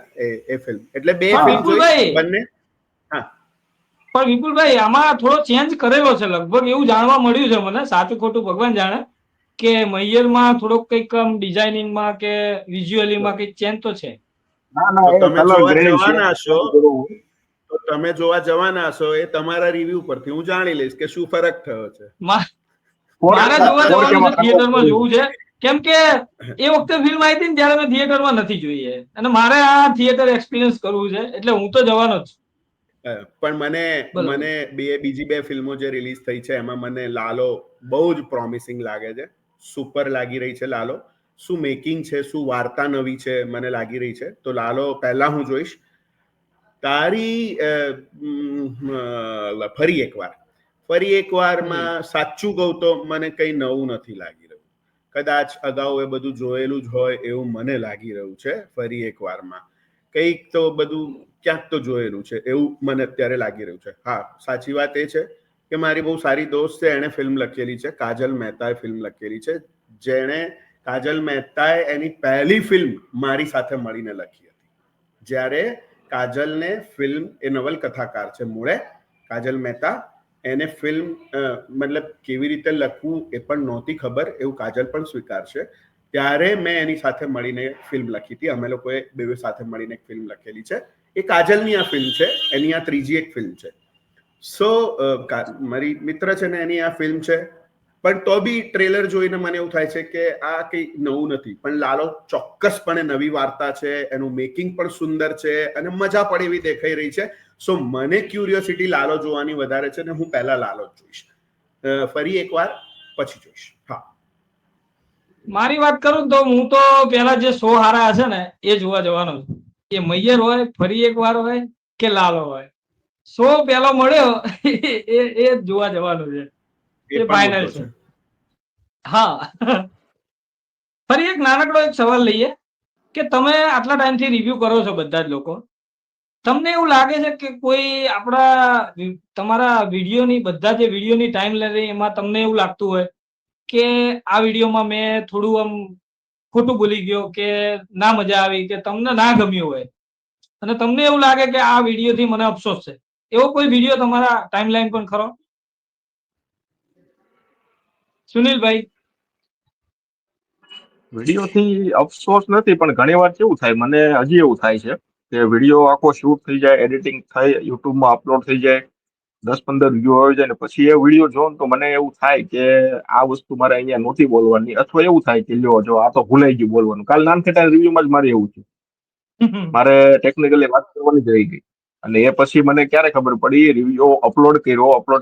એ ફિલ્મ એટલે 2 પણ ફિલ્મ જોઈશ, વિપુલભાઈ, બંને. હા, પણ વિપુલભાઈ આમાં થોડો ચેન્જ કરેલો છે, લગભગ એવું જાણવા મળ્યું છે મને, સાચું ખોટું ભગવાન જાણે, કે મૈયરમાં થોડોક કંઈક ડિઝાઇનિંગમાં કે વિઝ્યુઅલીમાં કંઈક ચેન્જ તો છે. ના ના, તો એ તમે કલર જોવા ગ્રેડિંગ છે જવાના હશો, બધું કરવું. તો તમે જોવા જવાના હશો એ તમારા રિવ્યુ પરથી હું જાણી લઈશ કે શું ફરક થયો છે. મારે જોવા જવાનું છે, 4K માં કન્વર્ટ થિયેટરમાં જોવું છે, કેમ કે એ વખતે ફિલ્મ આવી હતી ને ત્યારે મેં થિયેટરમાં નથી જોઈ, અને મારે આ થિયેટર એક્સપિરિયન્સ કરવું છે, એટલે હું તો જવાનો જ. પણ મને બીજી 2 ફિલ્મો જે રિલીઝ થઈ છે એમાં મને લાલો બહુ જ પ્રોમિસિંગ લાગે છે. સુપર લાગી રહી છે લાલો. શું મેકિંગ છે, શું વાર્તા નવી છે, મને લાગી રહી છે. તો લાલો પહેલા હું જોઈશ. તારી ફરી એકવારમાં સાચું કહું તો મને કઈ નવું નથી લાગી રહ્યું. કદાચ અગાઉ એ બધું જોયેલું જ હોય એવું મને લાગી રહ્યું છે. ફરી એકવારમાં કંઈક તો બધું ક્યાંક તો જોયેલું છે એવું મને અત્યારે લાગી રહ્યું છે. હા, સાચી વાત એ છે કે મારી બહુ સારી દોસ્ત છે, એણે ફિલ્મ લખેલી છે, કાજલ મહેતાએ ફિલ્મ લખેલી છે, જેણે કાજલ મહેતાએ એની પહેલી ફિલ્મ મારી સાથે મળીને લખી હતી. જ્યારે કાજલને ફિલ્મ, એ નવલકથાકાર છે મૂળે કાજલ મહેતા, એને ફિલ્મ મતલબ કેવી રીતે લખવું એ પણ નહોતી ખબર, એવું કાજલ પણ સ્વીકારશે. ત્યારે મેં એની સાથે મળીને ફિલ્મ લખી હતી. અમે લોકોએ બે સાથે મળીને એક ફિલ્મ લખેલી છે. એ કાજલની આ ફિલ્મ છે, એની આ ત્રીજી એક ફિલ્મ છે. સો મારી મિત્ર છે ને એની આ ફિલ્મ છે, પણ તો બી ટ્રેલર જોઈને મને એવું થાય છે કે આ કંઈ નવું નથી. પણ લાલો ચોક્કસપણે નવી વાર્તા છે, એનું મેકિંગ પણ સુંદર છે અને મજા પડે એવી દેખાઈ રહી છે. સો મને ક્યુરિયોસિટી લાલો જોવાની વધારે છે ને હું પહેલા લાલો જ જોઈશ. ફરી એકવાર પછી જોઈશ. હા, મારી વાત કરું તો હું તો પેલા જે શો હારા હશે ને એ જોવા જવાનો છું. એ મૈયર હોય, ફરી એકવાર હોય કે લાલો હોય, શો પેલો મળ્યો એ જોવા જવાનું છે, એ એ પણ ફાઇનલ મુદ્દો છે. છે. હા. ફરી એક નાનકડો એક સવાલ લઈએ કે તમે આટલા ટાઈમથી રિવ્યુ કરો છો બધા જ લોકો, તમને એવું લાગે છે કે કોઈ તમારા વિડીયોની, બધા જે વિડીયોની ટાઈમ લાગે એમાં તમને એવું લાગતું હોય કે આ વિડીયોમાં મેં થોડું આમ ખોટું બોલી ગયો કે ના મજા આવી કે તમને ના ગમ્યું હોય અને તમને એવું લાગે કે આ વિડીયોથી મને અફસોસ છે, એવો કોઈ વિડીયો તમારા ટાઈમલાઈન પણ ખરો? સુનિલભાઈ? વિડીયોથી અફસોસ નથી, પણ ઘણી વાર કેવું થાય, મને હજી એવું થાય છે કે વિડીયો આખો શૂટ થઈ જાય, એડિટિંગ થઈ, યુટ્યુબમાં અપલોડ થઈ જાય, 10-15 વ્યૂ આવી જાય ને પછી એ વિડીયો જોઉં તો મને એવું થાય કે આ વસ્તુ મારે અહીંયા નહોતી બોલવાની, અથવા એવું થાય કે લ્યો જો આ તો ભૂલાઈ ગયું બોલવાનું. કાલ નાનખેટા રિવ્યુમાં જ મારે એવું છે, મારે ટેકનિકલી વાત કરવાની જ રહી ગઈ. અને એ પછી મને ક્યારે ખબર પડી, રિવ્યુ અપલોડ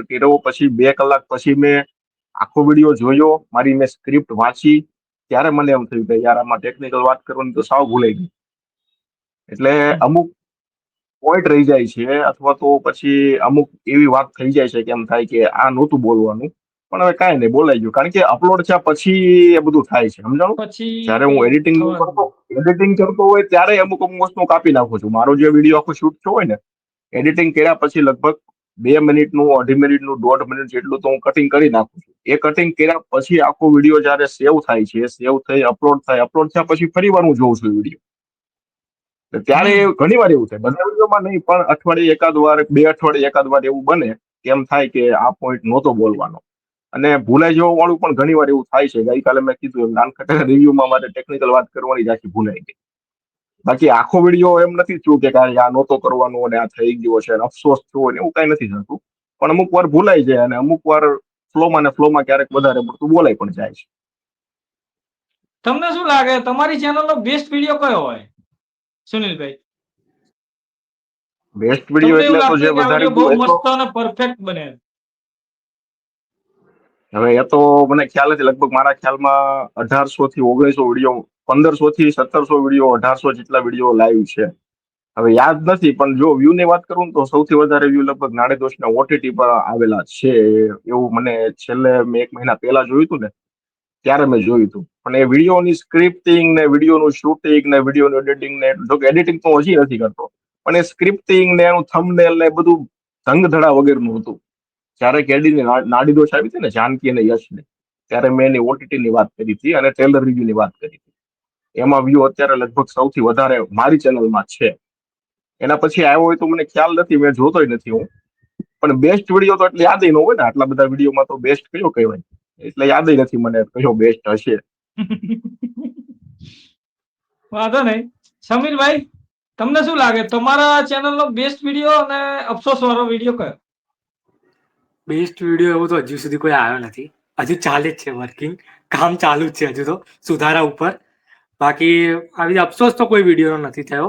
કર્યો પછી 2 કલાક પછી મેં આખો વિડીયો જોયો, મારી મેં સ્ક્રિપ્ટ વાંચી, ત્યારે મને એમ થયું કે યાર આમાં ટેકનિકલ વાત કરવાની તો સાવ ભૂલાઈ ગઈ. એટલે અમુક પોઈન્ટ રહી જાય છે, અથવા તો પછી અમુક એવી વાત થઈ જાય છે કે એમ થાય કે આ નહોતું બોલવાનું, પણ હવે કાંઈ નહીં, બોલાઈ ગયું. કારણ કે અપલોડ થયા પછી એ બધું થાય છે, સમજાણું? પછી જ્યારે હું એડિટિંગ થવાનું. એડિટિંગ કરતો હોય ત્યારે અમુક વસ્તુ કાપી નાખું છું. મારો જે વિડીયો આખો શૂટ થયો હોય ને, એડિટિંગ કર્યા પછી લગભગ 2 મિનિટનું, 2.5 મિનિટનું, 1.5 મિનિટ જેટલું તો હું કટિંગ કરી નાખું છું. એ કટિંગ કર્યા પછી આખો વિડીયો જયારે સેવ થાય છે, સેવ થઈ અપલોડ થયા પછી ફરી વાર હું જોઉં છું વિડીયો. ત્યારે ઘણી વાર એવું થાય, બધા વિડીયોમાં નહીં પણ અઠવાડિયે એકાદ વાર, 2 અઠવાડિયે એકાદ વાર એવું બને કે એમ થાય કે આ પોઈન્ટ નહોતો બોલવાનો અને ભૂલાઈ જવા વાળું પણ ઘણી વાર એવું થાય છે. ગઈકાલે મેં કીધું એમ નાનખટાના રિવ્યુમાં મારે ટેકનિકલ વાત કરવાની જ આખી ભૂલાઈ ગઈ. બાકી આખો વિડીયો એમ નથી થયું કે આ નહોતો કરવાનો અને આ થઈ ગયો છે અને અફસોસ થયો ને એવું કઈ નથી થતું. પણ અમુક વાર ભૂલાઈ જાય અને અમુક વાર ફ્લોમાં ક્યારેક વધારે પડતું બોલાઈ પણ જાય છે. તમને શું લાગે તમારી ચેનલનો બેસ્ટ વિડીયો કયો હોય સુનિલભાઈ? બેસ્ટ વિડીયો તમને એવું એટલે તો લાગતું જે કે આ વધારે વિડીયો બહુ વ્યૂ એટલો, મસ્ત અને પરફેક્ટ બને? હવે એ તો મને ખ્યાલ નથી, લગભગ મારા ખ્યાલમાં 1800 થી 1900 વિડીયો, 1500 થી 1700 વિડીયો, 1800 જેટલા વિડીયો લાઈવ છે. હવે યાદ નથી, પણ જો વ્યૂ ની વાત કરું તો સૌથી વધારે વ્યૂ લગભગ નાડીદોષના OTT પર આવેલા છે એવું મને છેલ્લે મેં 1 મહિના પહેલા જોયું હતું ને ત્યારે મેં જોયું હતું. પણ એ વિડીયોની સ્ક્રિપ્ટિંગ ને વિડીયોનું શૂટિંગ ને વિડીયોનું એડિટિંગ ને, જો કે એડિટિંગ તો હજી નથી કરતો, પણ એ સ્ક્રિપ્ટિંગ ને એનું થંબનેલ ને બધું ધંગધડા વગરનું હતું. જ્યારે કેડીની નાડીદોષ આવી હતી ને, જાનકી અને યશની, ત્યારે મેં એની OTT ની વાત કરી હતી અને ટ્રેલર રિવ્યુ ની વાત કરી હતી. એમાં વ્યૂ અત્યારે લગભગ સૌથી વધારે મારી ચેનલમાં છે. એના પછી આવ્યો હોય તો મને ખ્યાલ નથી, મેં જોતોય નથી હું. પણ બેસ્ટ વિડીયો તો એટલે યાદ ન હોય ને, આટલા બધા વિડીયોમાં તો બેસ્ટ કયો કહેવાય, એટલે યાદ નથી મને કયો બેસ્ટ હશે. વાંધો નહીં. સમીરભાઈ, તમને શું લાગે તમારા ચેનલનો બેસ્ટ વિડીયો અને અફસોસ વાળો વિડીયો કયો? બેસ્ટ વિડીયો એવો તો હજુ સુધી કોઈ આવ્યો નથી. હજુ ચાલે જ છે વર્કિંગ, કામ ચાલુ જ છે હજુ તો સુધારા ઉપર. બાકી આવી અફસોસ તો કોઈ વિડીયોનો નથી થયો.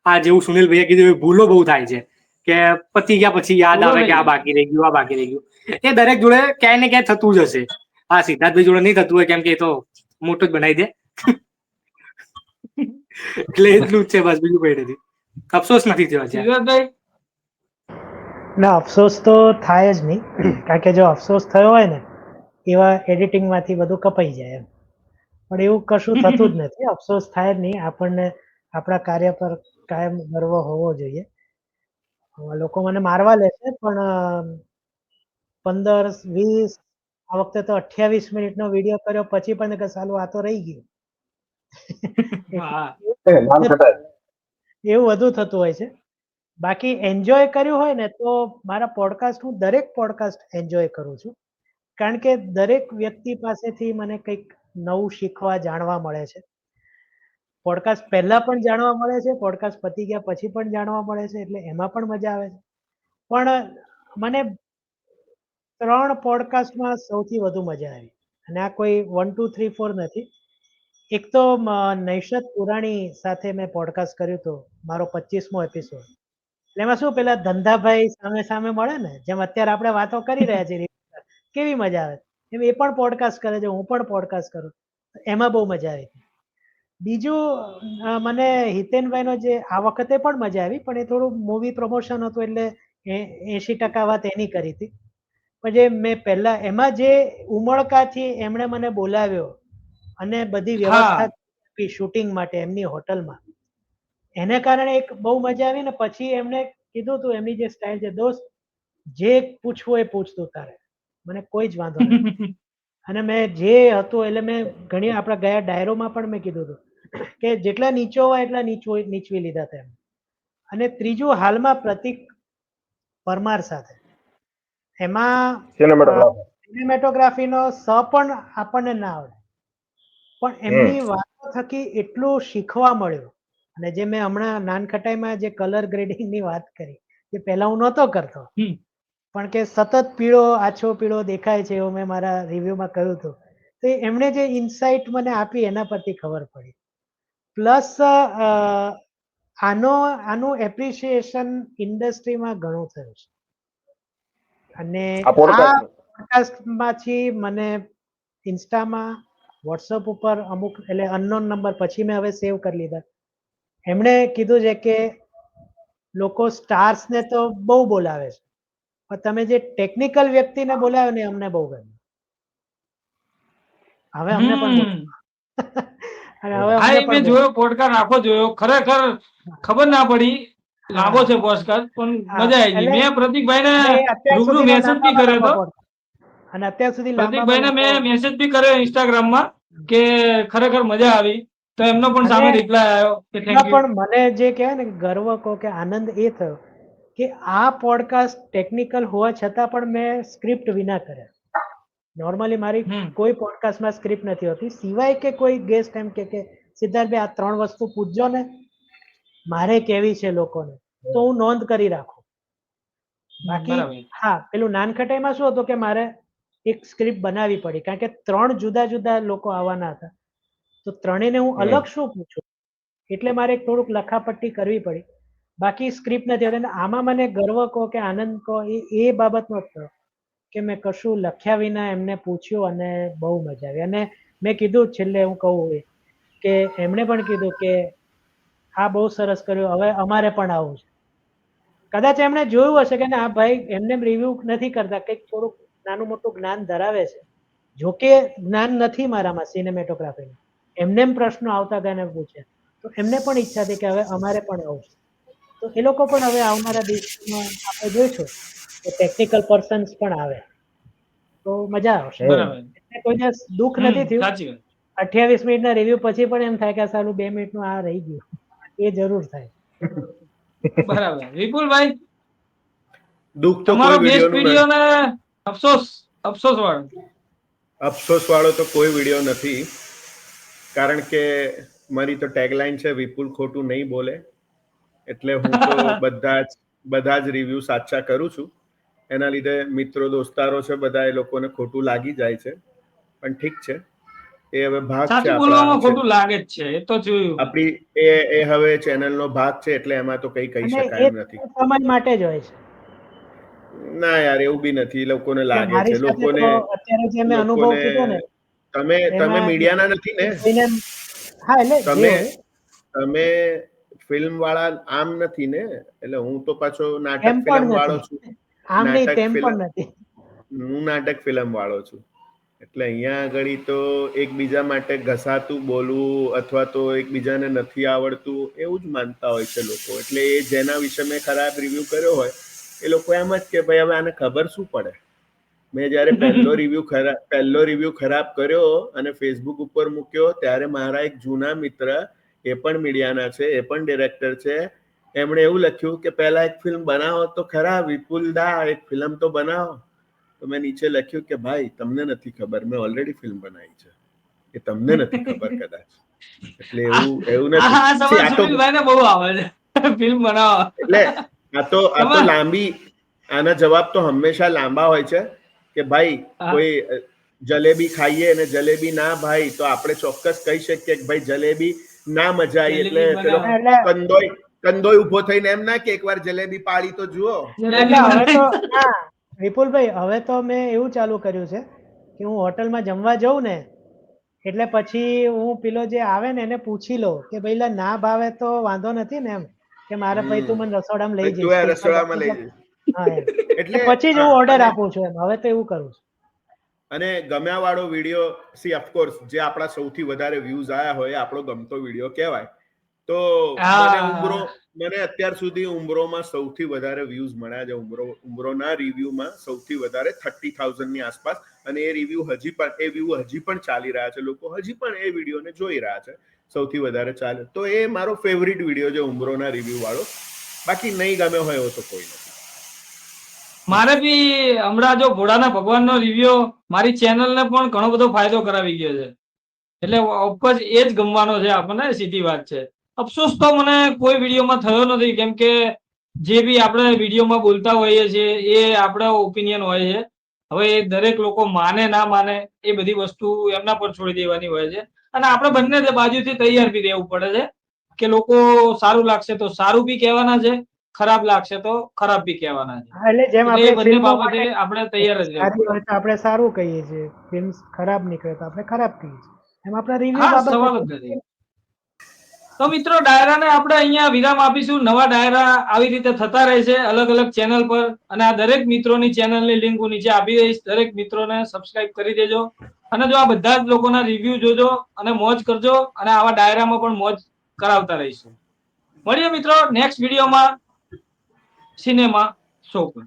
આ જેવું સુનિલભાઈએ કીધું એ ભૂલો બહુ થાય છે કે પતી ગયા પછી યાદ ભૂલો આવે થઈ કે આ ગઈ. બાકી રહી ગયું, આ બાકી રહી ગયું. એ દરેક જોડે ક્યાંય ને ક્યાંય થતું જ હશે. હા, સિદ્ધાર્થભાઈ જોડે નહીં થતું હોય કેમ કે એ તો મોટો જ બનાવી દે. એટલે એટલું જ છે બસ, બીજું કઈ નથી. અફસોસ નથી થયો છે. સિદ્ધાર્થભાઈ? ના, અફસોસ તો થાય જ નહીં. કારણ કે જો અફસોસ થયો હોય ને, એવા એડિટિંગમાંથી બધું કપાઈ જાય એમ. પણ એવું કશું થતું જ નથી. અફસોસ થાય જ નહીં. આપણને આપણા કાર્ય પર કાયમ ગર્વ હોવો જોઈએ. લોકો મને મારવા લે છે પણ 15, 20, આ વખતે તો 28 મિનિટનો વિડીયો કર્યો પછી પણ કે સાલું આ તો રહી ગયું. હા. નાનખટાઈ. એવું વધુ થતું હોય છે. બાકી એન્જોય કર્યું હોય ને તો મારા પોડકાસ્ટ, હું દરેક પોડકાસ્ટ એન્જોય કરું છું. કારણ કે દરેક વ્યક્તિ પાસેથી મને કંઈક નવું શીખવા, જાણવા મળે છે. પોડકાસ્ટ પહેલા પણ જાણવા મળે છે, પોડકાસ્ટ પતી ગયા પછી પણ જાણવા મળે છે, એટલે એમાં પણ મજા આવે છે. પણ મને 3 પોડકાસ્ટમાં સૌથી વધુ મજા આવી, અને આ કોઈ 1, 2, 3, 4 નથી. એક તો નૈશત પુરાણી સાથે મેં પોડકાસ્ટ કર્યું હતું, મારો 25મો એપિસોડ. એટલે એમાં શું, પેલા ધંધાભાઈ સામે સામે મળે ને, જેમ અત્યારે આપણે વાતો કરી રહ્યા છીએ, કેવી મજા આવે. એમ એ પણ પોડકાસ્ટ કરે છે, હું પણ પોડકાસ્ટ કરું, એમાં બહુ મજા આવી. બીજું મને હિતેનભાઈનો જે આ વખતે પણ મજા આવી, પણ એ થોડું મૂવી પ્રમોશન હતું એટલે 80% વાત એની કરી હતી. પણ જે મેં પહેલા એમાં જે ઉમળકાથી એમણે મને બોલાવ્યો અને બધી વ્યવસ્થા આપી શૂટિંગ માટે એમની હોટલમાં, એને કારણે એક બહુ મજા આવી. ને પછી એમણે કીધું તું, એમની જે સ્ટાઇલ છે, દોસ્ત જે પૂછવું એ પૂછતું તારે, મને કોઈ જ વાંધો નથી. અને મેં જે હતું એટલે મેં ઘણી આપણા ગયા ડાયરોમાં પણ મેં કીધું હતું કે જેટલા નીચો હોય એટલા નીચવી લીધા હતા એમ. અને ત્રીજું, હાલમાં પ્રતિક પરમાર સાથે, એમાં સિનેમેટોગ્રાફીનો પણ આપણને ના આવડે, પણ એમની વાતો થકી એટલું શીખવા મળ્યું. અને જે મેં હમણાં નાનખટાઈમાં જે કલર ગ્રેડિંગની વાત કરી, જે પહેલા હું નહોતો કરતો, પણ કે સતત પીળો આછો પીળો દેખાય છે એવું મેં મારા રિવ્યુમાં કહ્યું હતું. તો એમણે જે ઇન્સાઇટ મને આપી એના પરથી ખબર પડી. પ્લસ આનું એપ્રિસિએશન ઇન્ડસ્ટ્રીમાં ઘણું થયું છે. અને આ આ પોડકાસ્ટ પોડકાસ્ટમાંથી મને ઇન્સ્ટામાં, વોટ્સઅપ ઉપર અમુક, એટલે અનનોન નંબર પછી મેં હવે સેવ કરી લીધા, એમણે કીધું છે કે લોકો સ્ટાર્સને તો બહુ બોલાવે છે, પણ તમે જે ટેકનિકલ વ્યક્તિને બોલાવ્યો ને અમને બહુ ગમ્યું. હવે અમને પણ અને હવે હા, અમને એ મેં પણ જોયો પોડકાસ્ટ આખો જોયો, ખરેખર ખબર ના પડી, લાંબો છે પોડકાસ્ટ, પણ હા, મજા આવી ગઈ. એટલે મેં પ્રતિકભાઈને અને એ અત્યાર રૂબરૂ સુધીનો મેસેજ બી લાંબામાં કર્યો લાંબો હતો. podcast. અને અત્યાર સુધી લાંબામાં પ્રતિકભાઈને લાંબો મેં મેસેજ બી કર્યો ઇન્સ્ટાગ્રામમાં કે ખરેખર મજા આવી, તો એમનો પણ અને સામે રિપ્લાય આવ્યો કે એમાં થેન્ક યુ. પણ મને જે કહેવાય ને ગર્વ કહો કે આનંદ એ થયો કે આ પોડકાસ્ટ ટેકનિકલ હોવા છતાં પણ મેં સ્ક્રિપ્ટ વિના કર્યા. નોર્મલી મારી કોઈ પોડકાસ્ટમાં સ્ક્રિપ્ટ નથી હોતી, સિવાય કે કોઈ ગેસ્ટ એમ કે સિદ્ધાર્થભાઈ આ 3 વસ્તુ પૂછજો ને, મારે કેવી છે લોકોને, તો હું નોંધ કરી રાખું. બાકી બરાબર. હા, પેલું નાનખટાઈમાં શું હતું કે મારે એક સ્ક્રિપ્ટ બનાવવી પડી, કારણ કે 3 જુદા જુદા લોકો આવવાના હતા, તો ત્રણેયને હું અલગ શું પૂછું, એટલે મારે થોડુંક લખાપટ્ટી કરવી પડી. બાકી સ્ક્રિપ્ટ નથી હોતી. અને આમાં મને ગર્વ કહો કે આનંદ કહો એ બાબતનો જ થયો કે મેં કશું લખ્યા વિના એમને પૂછ્યું અને બહુ મજા આવી. અને મેં કીધું છેલ્લે હું કહું એ કે એમણે પણ કીધું કે આ બહુ સરસ કર્યું, હવે અમારે પણ આવું છે. કદાચ એમણે જોયું હશે કે આ ભાઈ એમને રિવ્યુ નથી કરતા, કંઈક થોડુંક નાનું મોટું જ્ઞાન ધરાવે છે, જોકે જ્ઞાન નથી મારામાં સિનેમેટોગ્રાફીનું, એમને પ્રશ્નો આવતા ગયા ને પૂછે, તો એમને પણ ઈચ્છા હતી કે હવે અમારે પણ આવું છે. તો એ લોકો પણ હવે આવનારા દિવસોમાં આપણે જોઈશું કે ટેકનિકલ પર્સન્સ પણ આવે, તો મજા આવશે. બરાબર. એટલે કોઈ દિવસ દુઃખ નથી થયું. સાચી વાત. 28 મિનિટના રિવ્યુ પછી પણ એમ થાય કે સારું 2 મિનિટનું આ રહી ગયું, એ જરૂર થાય. બરાબર. વિપુલભાઈ, દુઃખ તો તમારો કોઈ બેસ્ટ વિડીયોનું વિડીયો ને અફસોસ વાળો? અફસોસ વાળો તો કોઈ વિડીયો નથી, કારણ કે મારી તો ટેગલાઈન છે વિપુલ ખોટું નહીં બોલે, એટલે હું તો બધા જ રિવ્યુ સાચા કરું છું. એના લીધે મિત્રો દોસ્તારો છે બધા, એ લોકોને ખોટું લાગી જાય છે, પણ ઠીક છે, એ હવે ભાગ છે સાચું બોલવામાં આપણા, ખોટું લાગે જ છે, એ તો જોયું. આપણી એ હવે ચેનલનો ભાગ છે, એટલે એમાં તો કઈ કહી અને શકાય એ એમ નથી. સમય માટે જ હોય છે. ના યાર, એવું બી નથી. લોકોને એટલે લાગે છે, મારી સાથે તો અત્યારે જે મેં અનુભવ લોકોને કીધો ને તમે એમાં મીડિયાના નથી ને, જોઈને હા, એટલે જે તમે હોય તમે ફિલ્મ વાળા આમ નથી ને, એટલે હું તો પાછો એમ નાટક ફિલ્મ પણ વાળો નથી, છું. આમ નહીં નાટક તેમ ફિલ્મ પણ નથી. હું નાટક ફિલ્મ વાળો છું, એટલે અહીંયા આગળ તો એકબીજા માટે ઘસાતું બોલવું અથવા તો એકબીજાને નથી આવડતું એવું જ માનતા હોય છે લોકો. એટલે એ જેના વિશે મેં ખરાબ રિવ્યુ કર્યો હોય, એ લોકો એમ જ કે ભાઈ હવે આને ખબર શું પડે. મેં જયારે પહેલો રિવ્યુ ખરાબ કર્યો અને ફેસબુક ઉપર મૂક્યો, ત્યારે મારા એક જૂના મિત્ર, એ પણ મીડિયાના છે, એ પણ ડિરેક્ટર છે, એમણે એવું લખ્યું કે પહેલા એક ફિલ્મ બનાવો તો ખરા વિપુલ દા, એક ફિલ્મ તો બનાવો. તો મેં નીચે લખ્યું કે ભાઈ તમને નથી ખબર, મેં ઓલરેડી ફિલ્મ બનાવી છે, એ તમને નથી ખબર કદાચ. એટલે એવું નથી. આ See, સવાલ સુનિલભાઈને બહુ આવે છે, ફિલ્મ બનાવવા. એટલે આ તો લાંબી, આના જવાબ તો હંમેશા લાંબા હોય છે કે ભાઈ કોઈ જલેબી ખાઈએ અને જલેબી ના ભાઈ, તો આપણે ચોક્કસ કહી શકીએ કે ભાઈ જલેબી ના મજા આવી, એટલે જલેબી પેલો બનાવો. એટલે કંદોય ઉભો થઈને એમ ના કે એકવાર જલેબી પાડી તો જુઓ. એટલે જલેબી હવે તો બનાવી. ના વિપુલભાઈ, હવે તો મેં એવું ચાલુ કર્યું છે કે હું હોટલમાં જમવા જઉં ને એટલે પછી હું પેલો જે આવે ને એને પૂછી લઉં કે ભાઈ લા ના ભાવે તો વાંધો નથી ને, એમ કે મારે ભાઈ તું મને રસોડામાં લઈ ભાઈ તું જઈશ આ કે એકવાર રસોડામાં લઈ જઈશ. હા એમ, એટલે પછી જ હું ઓર્ડર અને આપું છું. એમ હવે તો એવું કરું છું. અને ગમ્યા વાળો વિડીયો, સી ઓફકોર્સ જે આપણા સૌથી વધારે વ્યૂઝ આયા હોય આપણો ગમતો વિડીયો કહેવાય. તો મને અત્યાર સુધી ઉંબરોમાં સૌથી વધારે વ્યૂઝ મળ્યા છે. ઉંબરોના રિવ્યુમાં સૌથી વધારે 30,000 ની આસપાસ, અને એ વ્યૂ હજી પણ ચાલી રહ્યા છે. લોકો હજી પણ એ વિડીયોને જોઈ રહ્યા છે. સૌથી વધારે ચાલે તો એ મારો ફેવરિટ વિડીયો છે ઉંબરોના રિવ્યુ વાળો. બાકી નહીં ગમ્યો હોય એવો તો કોઈ નથી. મારે બી હમણાં જો ભોળાના ભગવાનનો રિવ્યુ મારી ચેનલને પણ ઘણો બધો ફાયદો કરાવી ગયો છે, એટલે ઓફકોર્સ એ જ ગમવાનો છે આપણને, સીધી વાત છે. અફસોસ તો મને કોઈ વિડીયોમાં થયો નથી, કેમ કે જે બી આપણે વિડીયોમાં બોલતા હોઈએ છીએ એ આપણા ઓપિનિયન હોય છે. હવે એ દરેક લોકો માને ના માને એ બધી વસ્તુ એમના પર છોડી દેવાની હોય છે, અને આપણે બંને બાજુથી તૈયાર બી રહેવું પડે છે કે લોકો સારું લાગશે તો સારું બી કહેવાના છે, ખરાબ લાગશે તો ખરાબ બી કહેવાના છે. એટલે જેમ એટલે આપણે એ બંને ફિલ્મો બાબતે માટે આપણે તૈયાર જ રહેવું સારી પડે. હોય તો આપણે સારું કહીએ છીએ, ફિલ્મ ખરાબ નીકળે તો આપણે ખરાબ કહીએ છીએ, એમ આપણા રિવ્યુ હા, બાબતે. સવાલ જ નથી. તો મિત્રો, ડાયરાને આપણે અહીંયા વિરામ આપીશું. નવા ડાયરા આવી રીતે થતા રહેશે અલગ અલગ ચેનલ પર, અને આ દરેક મિત્રોની ચેનલની લિંક હું નીચે આપી દઈશ. દરેક મિત્રોને સબસ્ક્રાઇબ કરી દેજો. અને જો આ બધા જ લોકોના રિવ્યુ જોજો અને મોજ કરજો અને આવા ડાયરામાં પણ મોજ કરાવતા રહીશું. મળીએ મિત્રો નેક્સ્ટ વિડીયોમાં સિનેમા શો પર.